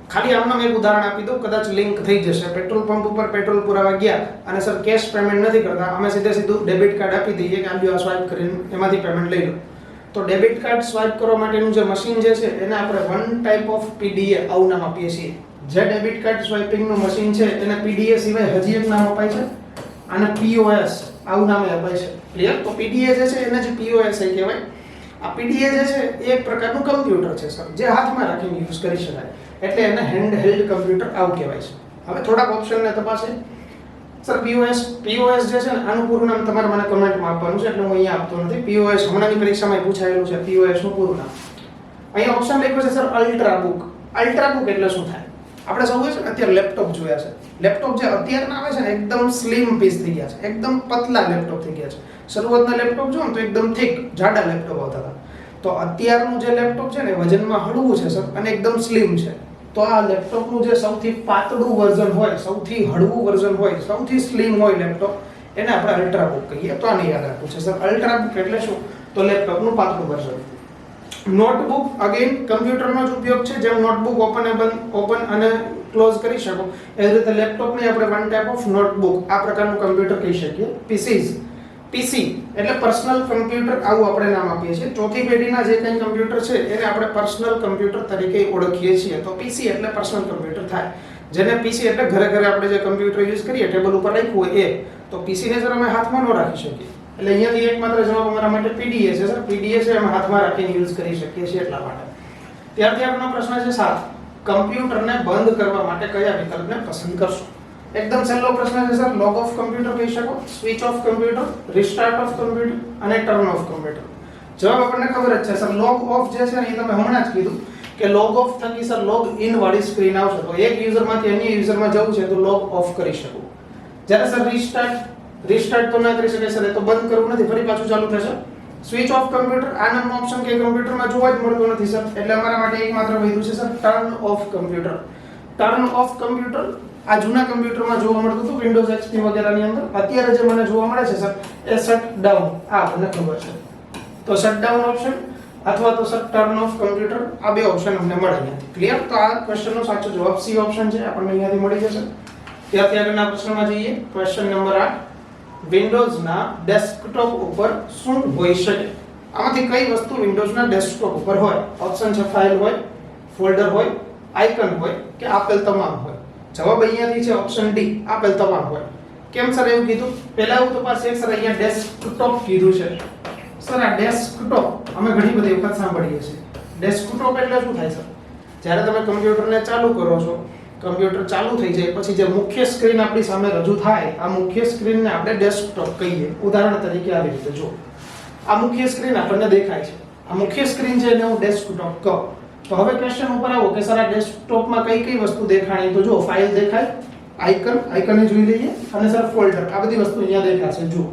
ખાલી આમનામ એક ઉદાહરણ આપી દઉં, કદાચ લિંક થઈ જશે. પેટ્રોલ પંપ ઉપર પેટ્રોલ પુરાવા ગયા અને સર કેશ પેમેન્ટ નથી કરતા, અમે સીધું ડેબિટ કાર્ડ આપી દઈએ કે આ સ્વાઇપ કરીને એમાંથી પેમેન્ટ લઈ લો. તો ડેબિટ કાર્ડ સ્વાઇપ કરવા માટેનું જે મશીન જે છે એને આપણે વન ટાઈપ ઓફ પીડીએ આવું નામ આપીએ છીએ. જે ડેબિટ કાર્ડ સ્વાઇપિંગનું મશીન છે એને પીડીએ સિવાય હજી એક નામ અપાય છે, અને પીઓએસ આવું નામે અપાય છે. ક્લિયર? તો પીડીએ જે છે એને જ પીઓએસ કહેવાય. આ પીડીએ જે છે એ એક પ્રકારનું કમ્પ્યુટર છે સર, જે હાથમાં રાખીને યુઝ કરી શકાય, એટલે એને હેન્ડ હેલ્ડ કમ્પ્યુટર આવું કહેવાય છે. હવે થોડાક ઓપ્શનને તપાસે સર. પીઓએસ જે છે ને આનું પૂરું નામ તમારે મને કમેન્ટમાં આપવાનું છે, એટલે હું અહીંયા આપતો નથી. પીઓએસ હમણાંની પરીક્ષામાં પૂછાયેલું છે, પીઓએસ નું પૂરું નામ. અહીંયા ઓપ્શન લખ્યું છે સર અલ્ટ્રાબુક. અલ્ટ્રાબુક એટલે શું થાય? આપણે સૌએ છે ને અત્યારે લેપટોપ જોયા છે. લેપટોપ જે અત્યારના આવે છે ને એકદમ સ્લિમ પીસ થઈ ગયા છે, એકદમ પતલા લેપટોપ થઈ ગયા છે. શરૂઆતના લેપટોપ જો ને તો એકદમ થીક જાડા લેપટોપ આવતા હતા. તો અત્યારનું જે લેપટોપ છે ને વજનમાં હળવું છે સર અને એકદમ સ્લિમ છે. તો આ લેપટોપનું જે સૌથી પાતળું વર્ઝન હોય, સૌથી હળવું વર્ઝન હોય, સૌથી સ્લિમ હોય લેપટોપ, એને આપણે અલ્ટ્રાબુક કહીએ. તો આને યાદ રાખવું છે સર. અલ્ટ્રાબુક એટલે શું? તો લેપટોપનું પાતળું વર્ઝન. નોટબુક અગેન કમ્પ્યુટરનો જ ઉપયોગ છે. જેમ નોટબુક ઓપન અને ક્લોઝ કરી શકો એ રીતે લેપટોપને આપણે વન ટાઈપ ઓફ નોટબુક આ પ્રકારનું કમ્પ્યુટર કહી શકીએ. પીસી એટલે પર્સનલ કમ્પ્યુટર આવું આપણે નામ આપીએ છીએ. ચોથી પેઢીના જે કંઈ કમ્પ્યુટર છે એને આપણે પર્સનલ કમ્પ્યુટર તરીકે ઓળખીએ છીએ. તો પીસી એટલે પર્સનલ કમ્પ્યુટર થાય. જેને પીસી એટલે ઘરે આપણે જે કમ્પ્યુટર યુઝ કરીએ ટેબલ ઉપર રાખ્યું હોય એ. તો પીસીને સર અમે હાથમાં ન રાખી શકીએ, એટલે અહીંયાથી એકમાત્ર જવાબ અમારા માટે પીડીએ છે સર. પીડીએ છે અમે હાથમાં રાખીને યુઝ કરી શકીએ છીએ એટલા માટે. ત્યારથી આપણો પ્રશ્ન છે 7, કમ્પ્યુટરને બંધ કરવા માટે કયા વિકલ્પને પસંદ કરશો? એકદમ સહેલો પ્રશ્ન છે સર. લોગ ઓફ કમ્પ્યુટર કહી શકો, switch off computer, restart of computer અને ટર્ન ઓફ કમ્પ્યુટર. જવાબ આપણને ખબર જ છે સર. લોગ ઓફ જે છે ને એ તમે હમણાં જ કીધું કે લોગ ઓફ થકી સર લોગ ઇન વાળી સ્ક્રીન આવશે. તો એક યુઝરમાંથી અન્ય યુઝરમાં જવું છે તો લોગ ઓફ કરી શકું. જ્યારે સર રિસ્ટાર્ટ તો ના કરી શકે સર, એ તો બંધ કરવું નથી, ફરી પાછું ચાલુ થશે. સ્વિચ ઓફ કમ્પ્યુટર આ નામનો ઓપ્શન કે કમ્પ્યુટરમાં જોવા જ મળતો નથી સર, એટલે અમારા માટે એકમાત્ર વૈધું છે sir turn off computer. Turn off computer આ જૂના કમ્પ્યુટરમાં જોવા મળતું હતું વિન્ડોઝ એક્સપી વગેરેની અંદર. અત્યારે જે મને જોવા મળે છે સર એ શટ ડાઉન, આ મને ખબર છે. તો શટ ડાઉન ઓપ્શન અથવા તો સર ટર્ન ઓફ કમ્પ્યુટર આ બે ઓપ્શન અમને મળે અહીંયાથી. ક્લિયર? તો આ ક્વેશ્ચનનો સાચો જવાબ સી ઓપ્શન છે, આપણને અહીંયાથી મળી જશે. ત્યારથી આગળના પ્રશ્નમાં જઈએ. ક્વેશ્ચન નંબર 8, વિન્ડોઝના ડેસ્કટોપ ઉપર શું હોઈ શકે? આમાંથી કઈ વસ્તુ વિન્ડોઝના ડેસ્કટોપ ઉપર હોય? ઓપ્શન છે ફાઇલ હોય, ફોલ્ડર હોય, આઇકન હોય કે આપેલ તમામ હોય. જવાબ અહીંયાથી છે ઓપ્શન ડી, આપેલ તમામ હોય. કેમ સર એવું કીધું? પહેલા એવું તપાસ એક સર અહીંયા ડેસ્કટોપ કીધું છે. સર આ ડેસ્કટોપ અમે ઘણી બધી વખત સાંભળીએ છીએ. ડેસ્કટોપ એટલે શું થાય સર? જ્યારે તમે કમ્પ્યુટરને ચાલુ કરો છો, કમ્પ્યુટર ચાલુ થઈ જાય પછી જે મુખ્ય સ્ક્રીન આપણી સામે રજૂ થાય, આ મુખ્ય સ્ક્રીનને આપણે ડેસ્કટોપ કહીએ. ઉદાહરણ તરીકે આવી રીતે જો આ મુખ્ય સ્ક્રીન આપણને દેખાય છે, આ મુખ્ય સ્ક્રીન છે એને હું ડેસ્કટોપ કહું. તો હવે ક્વેશ્ચન ઉપર આવો કે સર આ ડેસ્કટોપમાં કઈ કઈ વસ્તુ દેખાણી? તો જો ફાઇલ દેખાય, આઇકન જોઈ લઈએ, અને સર ફોલ્ડર, આ બધી વસ્તુ અહીંયા દેખાશે. જો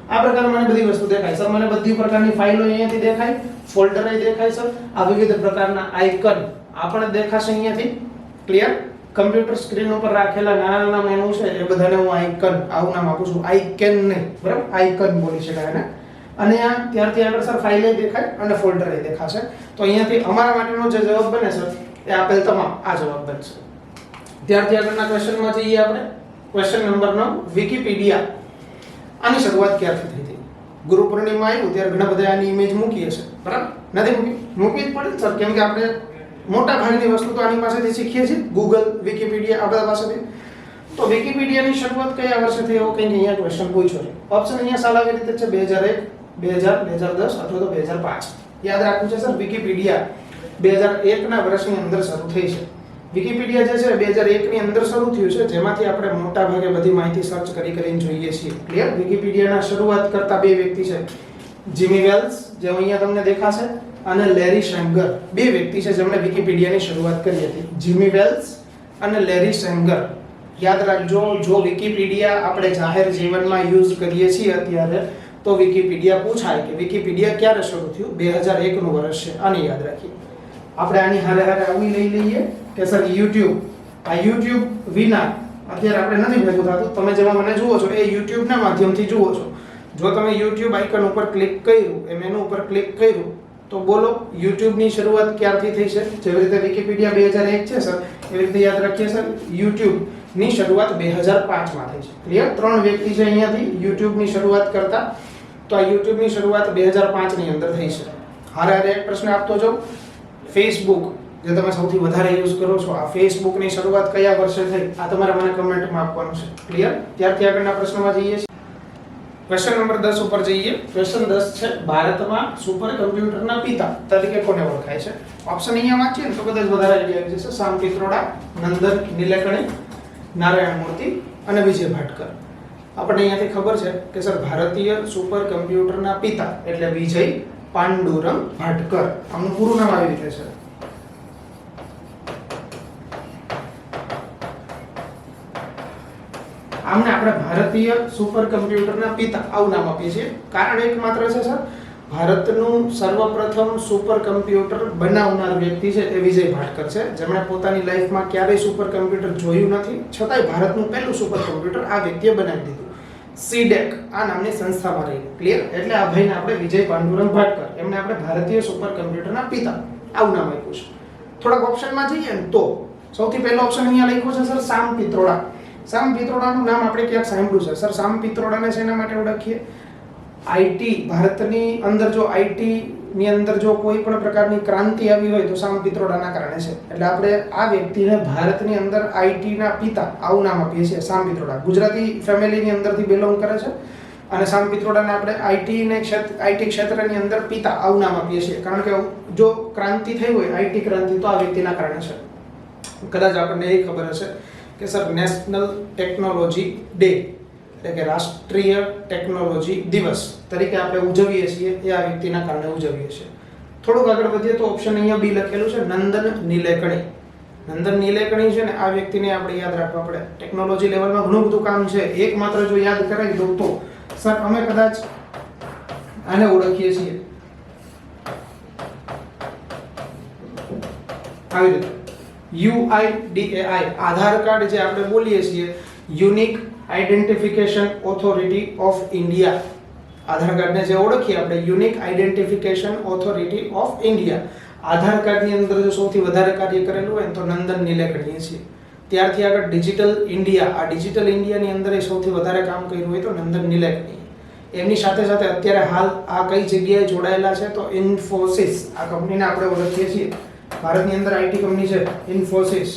આ પ્રકારની મને બધી વસ્તુ દેખાય સર, મને બધી પ્રકારની ફાઇલો અહીંયાથી દેખાય, ફોલ્ડર અહીં દેખાય સર, આ વિવિધ પ્રકારના આઇકન આપણે દેખાશે અહીંયાથી. ક્લિયર? કમ્પ્યુટર સ્ક્રીન ઉપર રાખેલા નાના નાના મેનુ છે એ બધાને હું આઇકન આવું નામ આપું છું, આઇકન નહીં, બરાબર? આઇકન બોલી શકાય ને. અને આ ત્યારથી આગળ સર ફાઇલે દેખાય અને ફોલ્ડર એ દેખાશે. તો અહીંયાથી અમારા માટેનો જે જવાબ બને સર એ આપેલ તમામ આ જવાબ બનશે. ત્યારથી આગળના ક્વેશ્ચનમાં જઈએ આપણે. ક્વેશ્ચન નંબર 9, વિકિપીડિયા આની શરૂઆત ક્યારથી થઈ હતી? ગુરુ પૂર્ણિમા આવ્યું ત્યારે ઘણા બધા આની ઇમેજ મૂકી હશે, બરાબર? નથી મૂકવી જ પડે સર, કેમ કે આપણે મોટા ભાગની વસ્તુ તો આની પાસેથી શીખીએ છીએ, ગૂગલ, વિકિપીડિયા આ બધા પાસેથી. તો વિકિપીડિયાની શરૂઆત કયા વર્ષે થઈ એવો કંઈક અહીંયા ક્વેશ્ચન પૂછ્યો છે. ઓપ્શન અહીંયા સાલ આવી રીતે છે 2001, 2000, 2010 અથવા તો 2005. યાદ રાખવું છે સર, વિકિપીડિયા 2001 ના વર્ષની અંદર શરૂ થઈ છે. વિકિપીડિયા જે છે 2001 ની અંદર શરૂ થયું છે, જેમાંથી આપણે મોટા ભાગે બધી માહિતી સર્ચ કરીને જોઈએ છીએ. ક્લિયર? વિકિપીડિયાના શરૂઆત કરતા બે વ્યક્તિ છે, જીમી વેલ્સ જે અહીંયા તમને દેખાશે, અને લેરી સેંગર. બે વ્યક્તિ છે જેમણે વિકિપીડિયાની શરૂઆત કરી હતી, જીમી વેલ્સ અને લેરી સેંગર. યાદ રાખજો, જો વિકિપીડિયા આપણે જાહેર જીવનમાં યુઝ કરીએ છીએ અત્યારે, તો વિકિપીડિયા પૂછાય કે વિકિપીડિયા ક્યારે શરૂ થયું? 2001 નું વર્ષ છે. આને યાદ રાખીએ. આપણે આની હારે આવી લઈ લઈએ કે સર યુટ્યુબ, આ યુટ્યુબ વિના અત્યારે આપણે નથી ભેગું થતું. તમે જેમાં મને જુઓ છો એ યુટ્યુબના માધ્યમથી જુઓ છો. જો તમે યુટ્યુબ આઇકન ઉપર ક્લિક કર્યું, એ મેનુ ઉપર ક્લિક કર્યું, તો બોલો યુટ્યુબની શરૂઆત ક્યારથી થઈ છે? જેવી રીતે વિકિપીડિયા 2001 છે સર, એવી રીતે યાદ રાખીએ સર યુટ્યુબની શરૂઆત 2005 માં થઈ છે. ક્લિયર? ત્રણ વ્યક્તિ છે અહીંયાથી યુટ્યુબની શરૂઆત કરતા. તો આ યુટ્યુબની શરૂઆત 2005 ની અંદર થઈ છે. હારે હારે એક પ્રશ્ન આપતો જાઉં. ફેસબુક જે તમે સૌથી વધારે યુઝ કરો છો, આ ફેસબુકની શરૂઆત કયા વર્ષે થઈ? આ તમારે મને કમેન્ટમાં આપવાનું છે. ક્લિયર? ત્યારથી આગળના પ્રશ્નમાં જઈએ છીએ. ક્વેશ્ચન નંબર 10 ઉપર જઈએ. ક્વેશ્ચન 10 છે, ભારતમાં સુપર કમ્પ્યુટરના પિતા તરીકે કોને ઓળખાય છે? ઓપ્શન અહીંયા વાંચીએ ને તો કદાચ વધારે આઈડિયા આવી જશે. સામ પિત્રોડા, નંદન નીલેકણી, નારાયણ મૂર્તિ અને વિજય ભાટકર. આપણને અહીંયાથી ખબર છે કે સર ભારતીય સુપર કમ્પ્યુટરના પિતા એટલે વિજય પાંડુરંગ ભાટકર. આમનું પૂરું નામ આવી રીતે છે. આમને આપણે ભારતીય સુપર કમ્પ્યુટરના પિતા આવું નામ આપીએ છીએ. કારણ એકમાત્ર છે સર, ભારતનું સર્વપ્રથમ સુપર કમ્પ્યુટર બનાવનાર વ્યક્તિ છે એ વિજય ભાટકર છે, જેમણે પોતાની લાઈફમાં ક્યારેય સુપર કમ્પ્યુટર જોયું નથી, છતાંય ભારતનું પહેલું સુપર કમ્પ્યુટર આ વ્યક્તિએ બનાવી દીધું. સીડેક આ નામની સંસ્થામાં રહી. ક્લિયર? એટલે આ ભાઈને આપણે વિજય પાંડુરંગ ભાટકર, એમને આપણે ભારતીય સુપર કમ્પ્યુટરના પિતા આવું નામ આપ્યું છે. થોડાક ઓપ્શનમાં જઈએ ને તો સૌથી પહેલો ઓપ્શન અહીંયા લખ્યો છે સર સામ પિત્રોડા. સામ પિત્રોડાનું નામ આપણે ક્યાંક સાંભળ્યું છે સર. સામ પિત્રોડાને શેના માટે ઓળખીએ? આઈટી, ભારતની અંદર જો આઈટી ની અંદર જો કોઈ પણ પ્રકારની ક્રાંતિ આવી હોય તો સામ પિત્રોડાના કારણે છે. એટલે આપણે આ વ્યક્તિને ભારતની અંદર આઈટી ના પિતા આવું નામ આપીએ છીએ, સામ પિત્રોડા. ગુજરાતી ફેમિલીની અંદરથી બિલોંગ કરે છે અને સામ પિત્રોડાને આપણે આઈટી ક્ષેત્રની અંદર પિતા આવું નામ આપીએ છીએ, કારણ કે જો ક્રાંતિ થઈ હોય આઈટી ક્રાંતિ તો આ વ્યક્તિના કારણે છે. કદાચ આપણને એ ખબર હશે કે સર નેશનલ ટેકનોલોજી ડે એટલે કે રાષ્ટ્રીય ટેકનોલોજી દિવસ તરીકે આપણે ઉજવીએ છીએ એ આ વ્યક્તિના કારણે ઉજવીએ છીએ. થોડુંક આગળ વધીએ તો ઓપ્શન અહીંયા બી લખેલું છે નંદન નીલેકણી. નંદન નીલેકણી છે ને આ વ્યક્તિને આપણે યાદ રાખવા પડે. ટેકનોલોજી લેવલમાં ઘણું બધું કામ છે. એક માત્ર જો યાદ કરાવી દઉં તો સર અમે કદાચ આને ઓળખીએ છીએ આવી રીતે UIDAI, આધાર કાર્ડ જે આપણે બોલીએ છીએ unique identification authority of India. Aadhaar કાર્ડને જે ઓળખીએ આપણે unique identification authority of India. Aadhaar કાર્ડની અંદર જો સૌથી વધારે કાર્ય કરેલું હોય તો નંદન નીલે ગણીએ છીએ. ત્યારથી આગળ ડિજિટલ ઇન્ડિયા, આ ડિજિટલ ઇન્ડિયાની અંદર સૌથી વધારે કામ કર્યું હોય તો નંદન નીલે ગણીએ. એમની સાથે સાથે અત્યારે હાલ આ કઈ જગ્યાએ જોડાયેલા છે તો ઇન્ફોસિસ, આ કંપનીને આપણે ઓળખીએ છીએ. ભારતની અંદર આઈટી કંપની છે ઇન્ફોસિસ.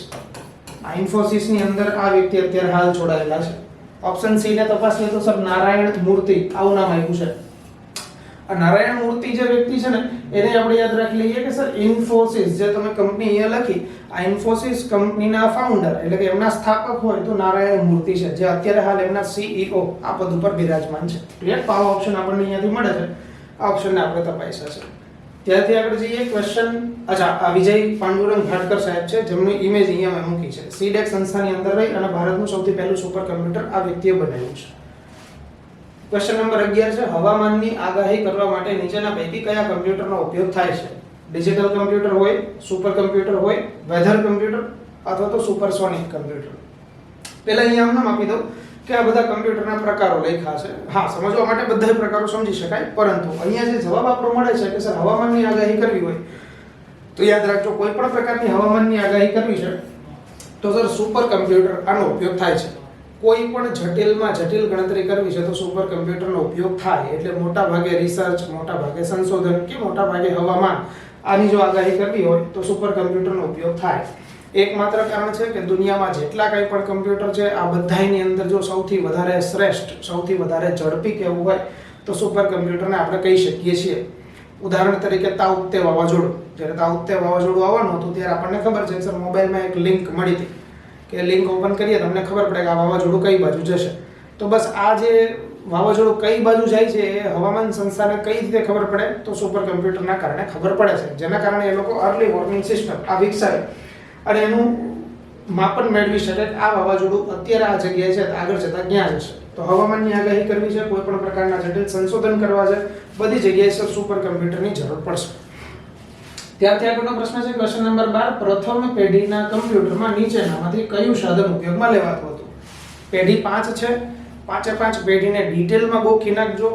આ ઇન્ફોસિસની અંદર આ વ્યક્તિ અત્યારે હાલ જોડાયેલા છે. ઓપ્શન સી ને તપાસીએ તો સર નારાયણ મૂર્તિ, આવું નામ આપ્યું છે. આ નારાયણ મૂર્તિ જે વ્યક્તિ છે ને એને આપણે યાદ રાખી લઈએ કે સર ઇન્ફોસિસ જે તમે કંપની અહીંયા લખી, આ ઇન્ફોસિસ કંપનીના ફાઉન્ડર એટલે કે એમના સ્થાપક હોય તો નારાયણ મૂર્તિ છે, જે અત્યારે હાલ એમના CEO આ પદ ઉપર બિરાજમાન છે. ક્લિયર? તો આ ઓપ્શન આપણને અહીંયાથી મળે છે. આ ઓપ્શનને આપણે તપાસ્યા છે. ત્યારથી આગળ જઈએ ક્વેશ્ચન. અચ્છા, આ વિજય પાંડુરંગ ભાટકર સાહેબ છે જેમની ઇમેજ અહીંયા મેં મૂકી છે. સીડેક સંસ્થાની અંદર રહી અને ભારતનું સૌથી પહેલું સુપર કમ્પ્યુટર આ વ્યક્તિએ બનાવ્યું છે. ક્વેશ્ચન નંબર 11 છે હવામાનની આગાહી કરવા માટે નીચેના પૈકી કયા કમ્પ્યુટરનો ઉપયોગ થાય છે? ડિજિટલ કમ્પ્યુટર હોય, સુપર કમ્પ્યુટર હોય, વેધર કમ્પ્યુટર અથવા તો સુપરસોનિક કમ્પ્યુટર. પહેલા અહીંયા આમ નામ આપી દઉં કે આ બધા કમ્પ્યુટરના પ્રકારો લખ્યા છે. હા, સમજવા માટે બધા પ્રકારો સમજી શકાય, પરંતુ અહીંયા જે જવાબ આપણો મળે છે કે સર હવામાનની આગાહી કરવી હોય તો યાદ રાખજો કોઈ પણ પ્રકારની હવામાનની આગાહી કરવી છે તો સર સુપર કમ્પ્યુટર આનો ઉપયોગ થાય છે. કોઈ પણ જટિલમાં જટિલ ગણતરી કરવી છે તો સુપર કમ્પ્યુટરનો ઉપયોગ થાય. એટલે મોટા ભાગે રિસર્ચ, મોટા ભાગે સંશોધન કે મોટા ભાગે હવામાન આની જો આગાહી કરવી હોય તો સુપર કમ્પ્યુટરનો ઉપયોગ થાય. એકમાત્ર કારણ છે કે દુનિયામાં જેટલા કંઈ પણ કમ્પ્યુટર છે આ બધાની અંદર જો સૌથી વધારે શ્રેષ્ઠ, સૌથી વધારે ઝડપી કહેવું હોય તો સુપર કમ્પ્યુટરને આપણે કહી શકીએ છીએ. ઉદાહરણ તરીકે તાઉતે વાવાઝોડું, જ્યારે તાઉતે વાવાઝોડું આવવાનું હતું ત્યારે આપણને ખબર છે સર મોબાઈલમાં એક લિંક મળી હતી કે લિંક ઓપન કરીએ તમને ખબર પડે કે આ વાવાઝોડું કઈ બાજુ જશે. તો બસ આ જે વાવાઝોડું કઈ બાજુ જાય છે એ હવામાન સંસ્થાને કઈ રીતે ખબર પડે તો સુપર કમ્પ્યુટરના કારણે ખબર પડે છે, જેના કારણે એ લોકો અર્લી વોર્નિંગ સિસ્ટમ આ વિકસાવે અને એનું માપન મેળવી શકે કે આ વાવાઝોડું અત્યારે આ જગ્યાએ છે આગળ જતા ક્યાં જશે. તો હવામાનની આગાહી કરવી છે, કોઈ પણ પ્રકારના જટિલ સંશોધન કરવા છે, બધી જગ્યાએ સુપર કમ્પ્યુટરની જરૂર પડશે. ત્યારથી આગળનો પ્રશ્ન છે ક્વેશ્ચન નંબર 12. પ્રથમ પેઢીના કમ્પ્યુટરમાં નીચેનામાંથી કયું સાધન ઉપયોગમાં લેવાતું હતું? પેઢી 5 છે. 5 પેઢીને ડિટેલમાં ગોખી નાખજો.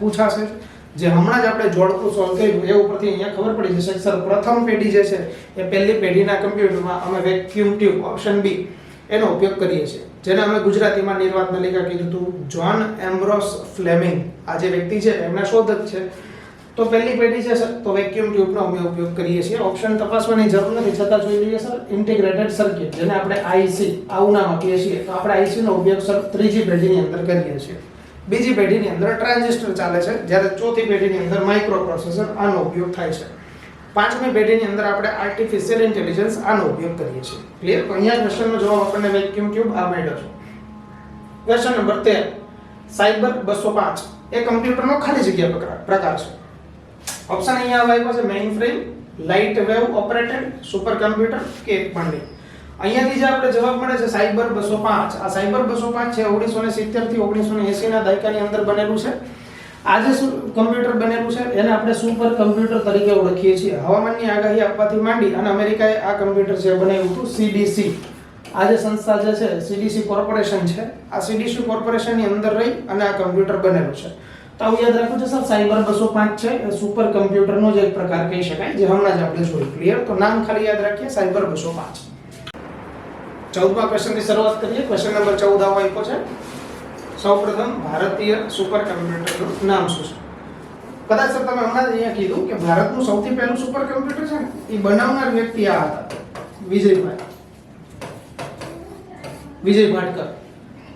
પૂછાશે. જે હમણાં જ આપણે જોડકું સોલ્વ કર્યું એ ઉપરથી અહીંયા ખબર પડી જશે કે સર પ્રથમ પેઢી જે છે એ પહેલી પેઢીના કમ્પ્યુટરમાં અમે વેક્યુમ ટ્યુબ ઓપ્શન બી એનો ઉપયોગ કરીએ છીએ, જેને અમે ગુજરાતીમાં નિર્વાત નલિકા કીધું હતું. જ્હોન એમ્બ્રોસ ફ્લેમિંગ આ જે વ્યક્તિ છે એમના શોધક છે. તો પહેલી પેઢી છે સર તો વેક્યુમ ટ્યુબનો અમે ઉપયોગ કરીએ છીએ. ઓપ્શન તપાસવાની જરૂર નથી, છતાં જોઈ લઈએ સર. ઇન્ટિગ્રેટેડ સર્કિટ જેને આપણે IC આવું નામ આપીએ છીએ, તો આપણે IC નો ઉપયોગ સર ત્રીજી પેઢીની અંદર કરીએ છીએ. બીજી પેઢીની અંદર ટ્રાન્ઝિસ્ટર ચાલે છે, જ્યારે ચોથી પેઢીની અંદર માઇક્રો પ્રોસેસર આનો ઉપયોગ થાય છે. પાંચમી પેઢીની અંદર આપણે આર્ટિફિશિયલ ઇન્ટેલિજન્સ આનો ઉપયોગ કરીએ છીએ. ક્લિયર? તો અહીંયા ક્વેશ્ચનનો જવાબ આપણને વેક્યુમ ટ્યુબ આ મળ્યો છે. Question number 13. સાયબર 205 એ કમ્પ્યુટરનો ખાલી જગ્યા પ્રકાર છે. ઓપ્શન અહીંયા આપ્યા છે main frame, light wave operated, super computer કે એક પણ નહીં. અહીંયાથી જે આપણે જવાબ મળે છે સાયબર 205. આ સાયબર 205 છે 1970 થી 1980 ના દાયકાની અંદર બનેલું છે. આ જે કમ્પ્યુટર બનેલું છે એને આપણે સુપર કમ્પ્યુટર તરીકે ઓળખીએ છીએ. હવામાનની આગાહી આપવાથી માંડી અને અમેરિકાએ આ કમ્પ્યુટર જે બનાવ્યું હતું CDC, આ જે સંસ્થા જે છે CDC કોર્પોરેશન છે, આ CDC કોર્પોરેશનની અંદર રહી અને આ કમ્પ્યુટર બનેલું છે. તો આવું યાદ રાખવું છે સર. સાયબર 205 છે એ સુપર કમ્પ્યુટરનો જ એક પ્રકાર કહી શકાય, જે હમણાં જ આપણે જોયું. ક્લિયર? તો નામ ખાલી યાદ રાખીએ સાયબર 205. 14મા ક્વેશ્ચનથી શરૂઆત કરીએ. ક્વેશ્ચન નંબર 14 આપ્યો છે. સૌપ્રથમ ભારતીય સુપર કમ્પ્યુટરનું નામ શું છે? કદાચ સર તમે હમણાં જ અહીંયા કીધું કે ભારતનું સૌથી પહેલું સુપર કમ્પ્યુટર છે ને એ બનાવનાર વ્યક્તિ આ હતા, વિજય ભાટકર.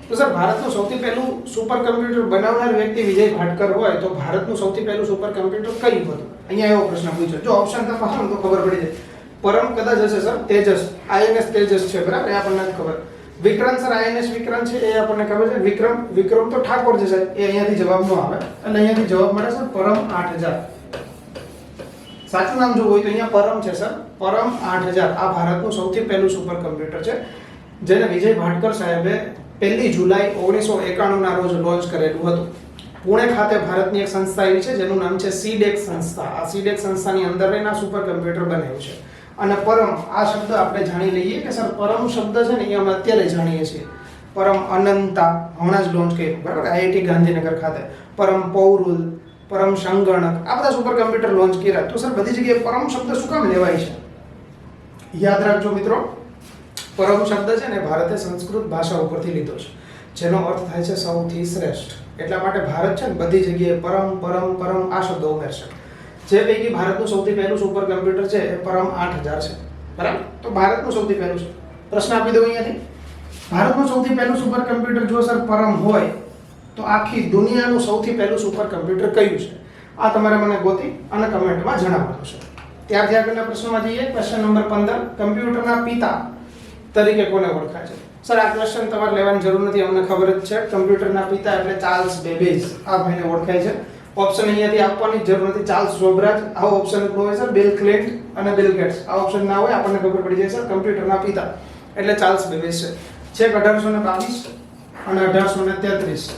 તો સર ભારતનું સૌથી પહેલું સુપર કમ્પ્યુટર બનાવનાર વ્યક્તિ વિજય ભાટકર હોય તો ભારતનું સૌથી પહેલું સુપર કમ્પ્યુટર કયું હતું? અહીંયા એવો પ્રશ્ન પૂછ્યો. જો ઓપ્શન તપાસો તો ખબર પડી જાય. પરમ કદાચ હશે સર, તેજસ, INS તેજસ છે, બરાબર? એ આપણને ખબર. વિક્રાંત સર INS વિક્રાંત છે, એ આપણને ખબર છે. વિક્રમ તો ઠાકોર છે સાહેબ, એ અહીંયાથી જવાબ નો આવે અને અહીંયાથી જવાબ મળે સર પરમ 8000. સાચું નામ જો હોય તો અહીંયા પરમ છે સર, પરમ 8000. આ ભારતનું સૌથી પહેલું સુપર કમ્પ્યુટર છે, જેને વિજય ભાટકર સાહેબે 1 જુલાઈ 1991 ના રોજ લોન્ચ કરેલું હતું. પુણે ખાતે ભારતની એક સંસ્થા એવી છે જેનું નામ છે સીડેક્સ સંસ્થા. આ સીડેક્સ સંસ્થાની અંદર એના સુપર કમ્પ્યુટર બનાવ્યું છે. અને પરમ આ શબ્દ આપણે જાણી લઈએ કે સર પરમ શબ્દ છે ને એ અમે અત્યારે જાણીએ છીએ. પરમ અનંતા હમણાં જ લોન્ચ કર્યું બરાબર આઈઆઈટી ગાંધીનગર ખાતે. પરમ પૌરુલ, પરમ સંગણક, આ બધા સુપર કમ્પ્યુટર લોન્ચ કર્યા. તો સર બધી જગ્યાએ પરમ શબ્દ શું કામ લેવાય છે? યાદ રાખજો મિત્રો, પરમ શબ્દ છે ને ભારતે સંસ્કૃત ભાષા ઉપરથી લીધો છે, જેનો અર્થ થાય છે સૌથી શ્રેષ્ઠ. એટલા માટે ભારત છે ને બધી જગ્યાએ પરમ પરમ પરમ આ શબ્દો ઉમેરશે. જે પૈકી ભારતનું સૌથી પહેલું સુપર કમ્પ્યુટર છે એ પરમ 8000 છે બરાબર. તો ભારતનું સૌથી પહેલું છે. પ્રશ્ન આપી દઉં અહીંયાથી, ભારતનું સૌથી પહેલું સુપર કમ્પ્યુટર જો સર પરમ હોય તો આખી દુનિયાનું સૌથી પહેલું સુપર કમ્પ્યુટર કયું છે? આ તમારે મને ગોતી અને કમેન્ટમાં જણાવવાનું છે. ત્યારથી આગળના પ્રશ્નમાં જઈએ. ક્વેશ્ચન નંબર 15, કમ્પ્યુટરના પિતા તરીકે કોને ઓળખાય છે? સર આ ક્વેશ્ચન તમારે લેવાની જરૂર નથી, અમને ખબર જ છે. કમ્પ્યુટરના પિતા એટલે ચાર્લ્સ બેબેજ, આ ભાઈને ઓળખાય છે. ઓપ્શન અહીંયાથી આપવાની જરૂર નથી. ચાર્લ્સ જોબ્રાજ આવો ઓપ્શન નો હોય સર. બિલ ક્લિન્ટ અને બિલ ગેટ્સ આ ઓપ્શન ના હોય, આપણને ખબર પડી જાય સર કમ્પ્યુટરના પિતા એટલે ચાર્લ્સ બેબેજ છે. છેક 1822 અને 1833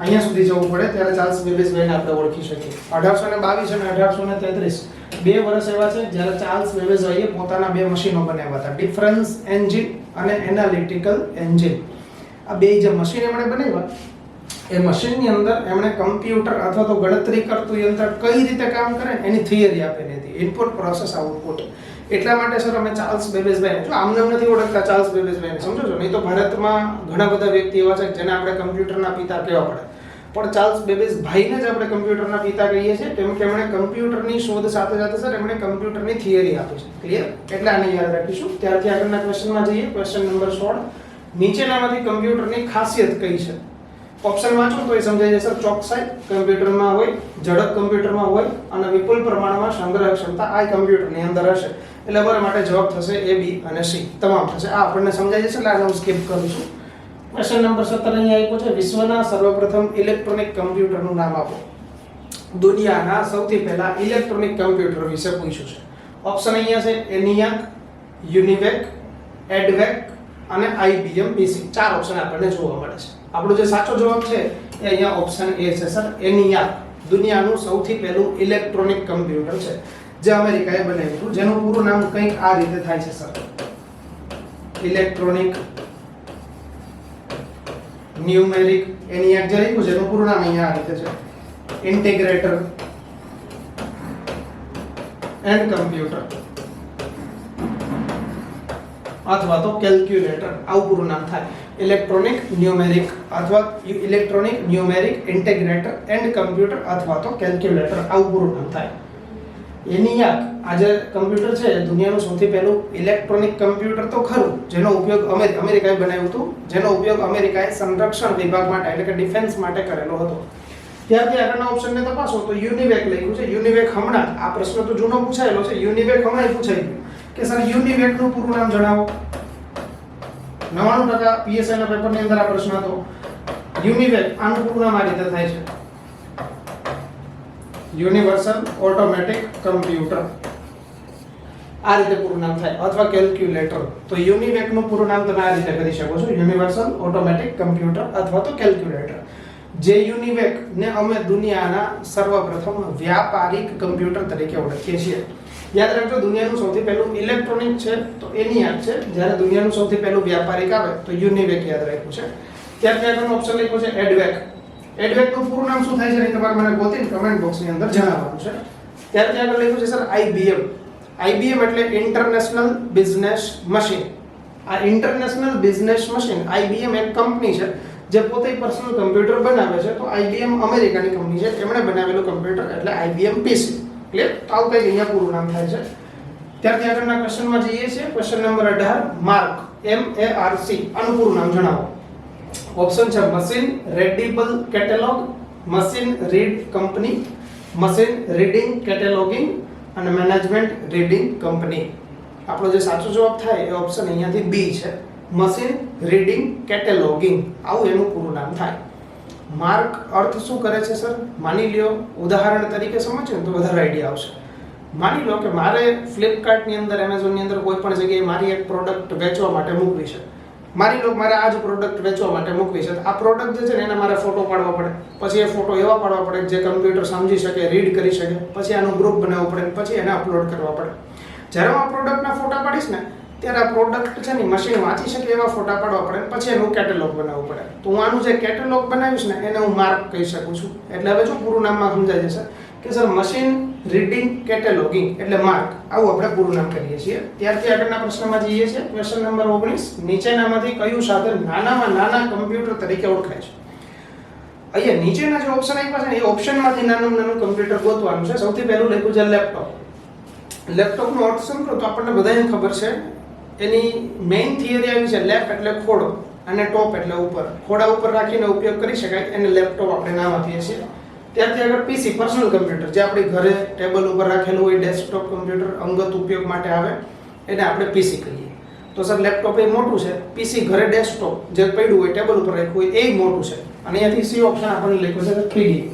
અહીંયા સુધી જવું પડે ત્યારે ચાર્લ્સ બેબેજ ભાઈને આપણે ઓળખી શકીએ. 1822 અને 1833 બે વર્ષ એવા છે જ્યારે ચાર્લ્સ બેબેજ ભાઈએ પોતાના બે મશીનો બનાવ્યા હતા, ડિફરન્સ એન્જિન અને એનાલિટિકલ એન્જિન. આ બે જે મશીન એમણે બનાવ્યા એ મશીનની અંદર એમણે કમ્પ્યુટર અથવા તો ગણતરી કરતું યંત્ર કઈ રીતે કામ કરે એની થિયરી આપેલી હતી, ઇનપુટ પ્રોસેસ આઉટપુટ. એટલા માટે સર અમે ચાર્લ્સ બેબેજભાઈ, જો આમને નથી ઓળખતા ચાર્લ્સ બેબેજભાઈને, સમજો છો? નહીં તો ભારતમાં ઘણા બધા વ્યક્તિ એવા છે જેને આપણે કમ્પ્યુટરના પિતા કહેવા પડે, પણ ચાર્લ્સ બેબેજભાઈને જ આપણે કમ્પ્યુટરના પિતા કહીએ છીએ કેમ કે એમણે કમ્પ્યુટરની શોધ સાથે સાથે સર એમણે કમ્પ્યુટરની થિયરી આપી છે. ક્લિયર? એટલે આને યાદ રાખીશું. ત્યારથી આગળના ક્વેશ્ચનમાં જઈએ. ક્વેશ્ચન નંબર 16, નીચેનામાંથી કમ્પ્યુટરની ખાસિયત કઈ છે? ઓપ્શન વાંચો તો એ સમજાય જશે. ચોકસાઈ કમ્પ્યુટરમાં હોય, ઝડપ કમ્પ્યુટરમાં હોય અને વિપુલ પ્રમાણમાં સંગ્રહ ક્ષમતા આ કમ્પ્યુટરની અંદર હશે. એટલે અમારા માટે જવાબ થશે A, B અને C તમામ થશે. આ આપણને સમજાય જશે એટલે આને હું સ્કીપ કરું છું. ક્વેશ્ચન નંબર 17 અહીંયા આપ્યો છે. વિશ્વના સર્વપ્રથમ ઇલેક્ટ્રોનિક કમ્પ્યુટરનું નામ આપો. દુનિયાના સૌથી પહેલા ઇલેક્ટ્રોનિક કમ્પ્યુટર વિશે પૂછ્યું છે. ઓપ્શન અહીંયા છે ENIAC, UNIVAC, EDVAC અને IBM PC. ચાર ઓપ્શન આપણને જોવા મળે છે. આપણો જે સાચો જવાબ છે એ અહીંયા ઓપ્શન A છે સર. ENIAC દુનિયાનું સૌથી પહેલું ઇલેક્ટ્રોનિક કમ્પ્યુટર છે જે અમેરિકાએ બનાવ્યું હતું, જેનું પૂરું નામ કંઈક આ રીતે થાય છે સર. ઇલેક્ટ્રોનિક ન્યુમેરિક ENIAC જે લખ્યું છે એનું પૂરું નામ અહીંયા આ રીતે છે. ઇન્ટિગ્રેટર એન્ડ કમ્પ્યુટર અથવા તો કેલ્ક્યુલેટર આવું પૂરું નામ થાય. ઇલેક્ટ્રોનિક ન્યુમેરિક અથવા electronic numeric integrator and computer અથવા તો કેલ્ક્યુલેટર આવું પૂરું નામ થાય. ENIAC આ જે કમ્પ્યુટર છે એ દુનિયાનું સૌથી પહેલું ઇલેક્ટ્રોનિક કમ્પ્યુટર તો ખરું જેનો ઉપયોગ અમેરિકાએ બનાવ્યું હતું, જેનો ઉપયોગ અમેરિકાએ સંરક્ષણ વિભાગ માટે એટલે કે ડિફેન્સ માટે કરેલો હતો. ત્યારથી આગળના ઓપ્શનને તપાસો તો યુનિવેક લખ્યું છે. યુનિવેક હમણાં આ પ્રશ્ન તો જૂનો પૂછાયેલો છે, યુનિવેક હમણાં પૂછાઈ ગયું કે સર યુનિવેક નું પૂરું નામ જણાવો. 99% PSI ના પેપરની અંદર આ પ્રશ્ન હતો. યુનિવેક આનું પૂરું નામ આ રીતે થાય છે, યુનિવર્સલ ઓટોમેટિક કમ્પ્યુટર. આ રીતે પૂરું નામ થાય અથવા કેલ્ક્યુલેટર. તો યુનિવેક નું પૂરું નામ તમે આ રીતે કરી શકો છો, યુનિવર્સલ ઓટોમેટિક કમ્પ્યુટર અથવા તો કેલ્ક્યુલેટર. જે યુનિવેક ને અમે દુનિયાના સર્વપ્રથમ વ્યાપારિક કમ્પ્યુટર તરીકે ઓળખીએ છીએ. યાદ રાખજો, દુનિયાનું સૌથી પહેલું ઇલેક્ટ્રોનિક છે તો ENIAC છે, જ્યારે દુનિયાનું સૌથી પહેલું વ્યાપારિક આવે તો યુનિવેક યાદ રાખ્યું છે. ત્યારથી આગળનો ઓપ્શન લખ્યો છે EDVAC. EDVAC નું પૂરું નામ શું થાય છે એ તમારે મને ગોતીને કમેન્ટ બોક્સની અંદર જણાવવાનું છે. ત્યારથી આગળ લખ્યું છે સર IBM. IBM એટલે ઇન્ટરનેશનલ બિઝનેસ મશીન. આ ઇન્ટરનેશનલ બિઝનેસ મશીન IBM એક કંપની છે જે પોતે પર્સનલ કમ્પ્યુટર બનાવે છે. તો IBM અમેરિકાની કંપની છે, એમણે બનાવેલું કમ્પ્યુટર એટલે IBM PC. ક્લિયર? તો આવું કંઈક અહીંયા પૂરું નામ થાય છે. ત્યારથી આગળના ક્વેશ્ચનમાં જઈએ છીએ. ક્વેશ્ચન નંબર 18, માર્ક MARC આનું પૂરું નામ જણાવો. ઓપ્શન છે machine readable catalogue, machine read company, machine reading cataloguing અને મેનેજમેન્ટ રીડિંગ કંપની. આપણો જે સાચો જવાબ થાય એ ઓપ્શન અહીંયાથી B છે, મશીન રીડિંગ કેટેલોગિંગ આવું એનું પૂરું નામ થાય. માર્ક અર્થ શું કરે છે સર? માની લ્યો, ઉદાહરણ તરીકે સમજો તો વધારે આઈડિયા આવશે. માની લો કે મારે ફ્લિપકાર્ટની અંદર, એમેઝોનની અંદર કોઈ પણ જગ્યાએ મારી એક પ્રોડક્ટ વેચવા માટે મૂકવી છે. મારી લો મારે આ જ પ્રોડક્ટ વેચવા માટે મૂકવી છે, આ પ્રોડક્ટ જે છે ને એને મારે ફોટો પાડવા પડે, પછી એ ફોટો એવા પાડવા પડે જે કમ્પ્યુટર સમજી શકે, રીડ કરી શકે, પછી આનું ગ્રુપ બનાવવું પડે, પછી એને અપલોડ કરવા પડે. જ્યારે હું આ પ્રોડક્ટના ફોટા પાડીશ ને ત્યારે આ પ્રોડક્ટ છે ને મશીન વાંચી શકે એવા ફોટા પાડવા પડે, પછી એનું કેટેલોગ બનાવવું પડે. તો હું આનું જે કેટેલોગ બનાવીશ ને એને હું માર્ક કહી શકું છું. એટલે હવે જો પૂરું નામમાં સમજાય જશે કે સર મશીન રીડિંગ કેટેલોગિંગ એટલે માર્ક, આવું આપણે પૂરું નામ કરીએ છીએ. ત્યારથી આગળના પ્રશ્નમાં જઈએ છીએ. ક્વેશ્ચન નંબર 19, નીચેનામાંથી કયું સાધન નાનામાં નાના કમ્પ્યુટર તરીકે ઓળખાય છે? અહીંયા નીચેના જે ઓપ્શન આપ્યા છે ને એ ઓપ્શનમાંથી નાનું નાનું કમ્પ્યુટર ગોતવાનું છે. સૌથી પહેલું લખ્યું છે લેપટોપ. લેપટોપનો અર્થ સમજો તો આપણને બધાને ખબર છે, એની મેઇન થિયરી આવી છે લેપ એટલે ખોડો અને ટોપ એટલે ઉપર. ખોડા ઉપર રાખીને ઉપયોગ કરી શકાય એને લેપટોપ આપણે નામ આપીએ છીએ. ત્યારથી આગળ પીસી પર્સનલ કમ્પ્યુટર, જે આપણી ઘરે ટેબલ ઉપર રાખેલું હોય, ડેસ્કટોપ કમ્પ્યુટર અંગત ઉપયોગ માટે આવે એને આપણે પીસી કહીએ. તો સર લેપટોપ એ મોટું છે, પીસી ઘરે ડેસ્કટોપ જે પડ્યું હોય ટેબલ ઉપર રાખ્યું હોય એ મોટું છે. અને અહીંયાથી સી ઓપ્શન આપણને લખ્યું છે પીડીએ.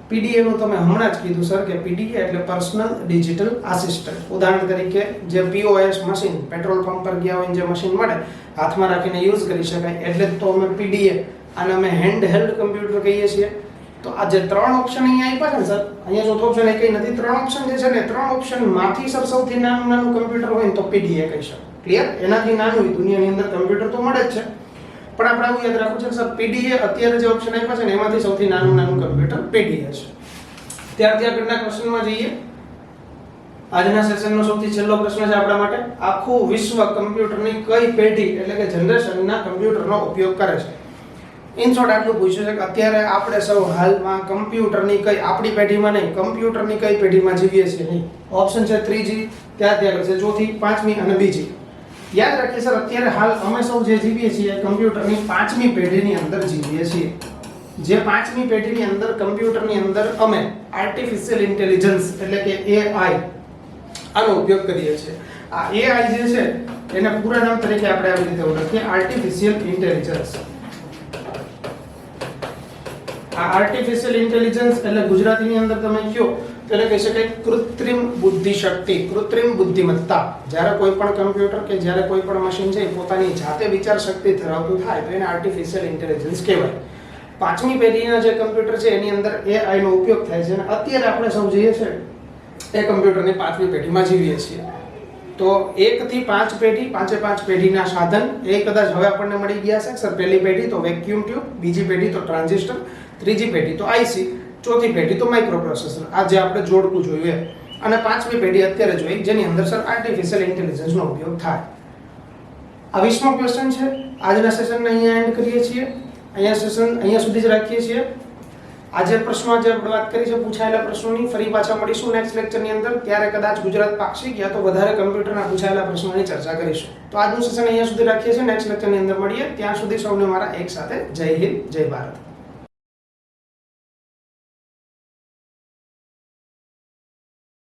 પીડીએ નું તમે હમણાં જ કીધું સર કે પીડીએ એટલે પર્સનલ ડિજિટલ આસિસ્ટન્ટ. ઉદાહરણ તરીકે જે પીઓએસ મશીન, પેટ્રોલ પંપ પર ગયા હોય જે મશીન મળે હાથમાં રાખીને યુઝ કરી શકાય, એટલે તો અમે પીડીએ આને અમે હેન્ડ હેલ્ડ કમ્પ્યુટર કહીએ છીએ. તો આ જે ત્રણ ઓપ્શન અહીંયા આપ્યા છે ને સર, અહીંયા ચોથો ઓપ્શન એ કઈ નથી, ત્રણ ઓપ્શન જે છે ને ત્રણ ઓપ્શન માંથી સર સૌથી નાનું નાનું કમ્પ્યુટર હોય ને તો પીડીએ કહી શકો. ક્લિયર? એનાથી નાનું હોય દુનિયાની અંદર કમ્પ્યુટર તો મળે જ છે, પણ આપણે આવું યાદ રાખવું છે સર પીડીએ અત્યારે જે ઓપ્શન આપ્યા છે ને એમાંથી સૌથી નાનું નાનું કમ્પ્યુટર પીડીએ છે. ત્યારથી આગળના ક્વેશ્ચનમાં જઈએ. આજના સેશનનો સૌથી છેલ્લો પ્રશ્ન છે આપણા માટે, આખું વિશ્વ કમ્પ્યુટરની કઈ પેઢી એટલે કે જનરેશનના કમ્પ્યુટરનો ઉપયોગ કરે છે? ઇન શોર્ટ આટલું પૂછ્યું છે કે અત્યારે આપણે સૌ હાલમાં કમ્પ્યુટરની કઈ, આપણી પેઢીમાં નહીં, કમ્પ્યુટરની કઈ પેઢીમાં જીવીએ છીએ નહીં. ઓપ્શન છે 3G, ત્યારથી આગળ છે ચોથી, પાંચમી અને બીજી. યાદ રાખીએ સર અત્યારે હાલ અમે સૌ જે જીવીએ છીએ કમ્પ્યુટરની પાંચમી પેઢીની અંદર જીવીએ છીએ. જે પાંચમી પેઢીની અંદર કમ્પ્યુટરની અંદર અમે આર્ટિફિશિયલ ઇન્ટેલિજન્સ એટલે કે AI આનો ઉપયોગ કરીએ છીએ. આ AI જે છે એને પૂરા નામ તરીકે આપણે આવી રીતે ઓળખીએ, આર્ટિફિશિયલ ઇન્ટેલિજન્સ. આ આર્ટિફિશિયલ ઇન્ટેલિજન્સ એટલે ગુજરાતીની અંદર તમે કહો તો એને કહી શકાય કૃત્રિમ બુદ્ધિશક્તિ, કૃત્રિમ બુદ્ધિમત્તા. જ્યારે કોઈ પણ કમ્પ્યુટર કે જ્યારે કોઈ પણ મશીન છે પોતાની જાતે વિચાર શક્તિ ધરાવતું થાય તો એને આર્ટિફિશિયલ ઇન્ટેલિજન્સ કહેવાય. પાંચમી પેઢીના જે કમ્પ્યુટર છે એની અંદર AI નો ઉપયોગ થાય છે અને અત્યારે આપણે સૌ જઈએ છે એ કમ્પ્યુટરની પાંચમી પેઢીમાં જીવીએ છીએ. તો 1 થી 5 પેઢી, પાંચે પાંચ પેઢીના સાધન એ કદાચ હવે આપણને મળી ગયા છે સર. પહેલી પેઢી તો વેક્યુમ ટ્યુબ, બીજી પેઢી તો ટ્રાન્ઝિસ્ટર, ત્રીજી પેઢી તો IC, ચોથી પેઢી તો માઇક્રોપ્રોસેસર, આ જે આપણે જોડકું જોયું એ, અને પાંચમી પેઢી અત્યારે જોઈ જેની અંદર સર આર્ટિફિશિયલ ઇન્ટેલિજન્સનો ઉપયોગ થાય. આ 20મો ક્વેશ્ચન છે. આજના સેશનને અહીંયા એન્ડ કરીએ છીએ. અહીંયા સુધી જ રાખીએ છીએ. આજે પ્રશ્નો જે આપણે વાત કરી છે પૂછાયેલા પ્રશ્નોની, ફરી પાછા મળીશું નેક્સ્ટ લેક્ચરની અંદર. ત્યારે કદાચ ગુજરાત પાક્ષિક યા તો વધારે કમ્પ્યુટરના પૂછાયેલા પ્રશ્નોની ચર્ચા કરીશું. તો આજનું સેશન અહીંયા સુધી રાખીએ છીએ. નેક્સ્ટ લેક્ચરની અંદર મળીએ. ત્યાં સુધી સૌને મારા એક સાથે જય હિન્દ, જય ભારત.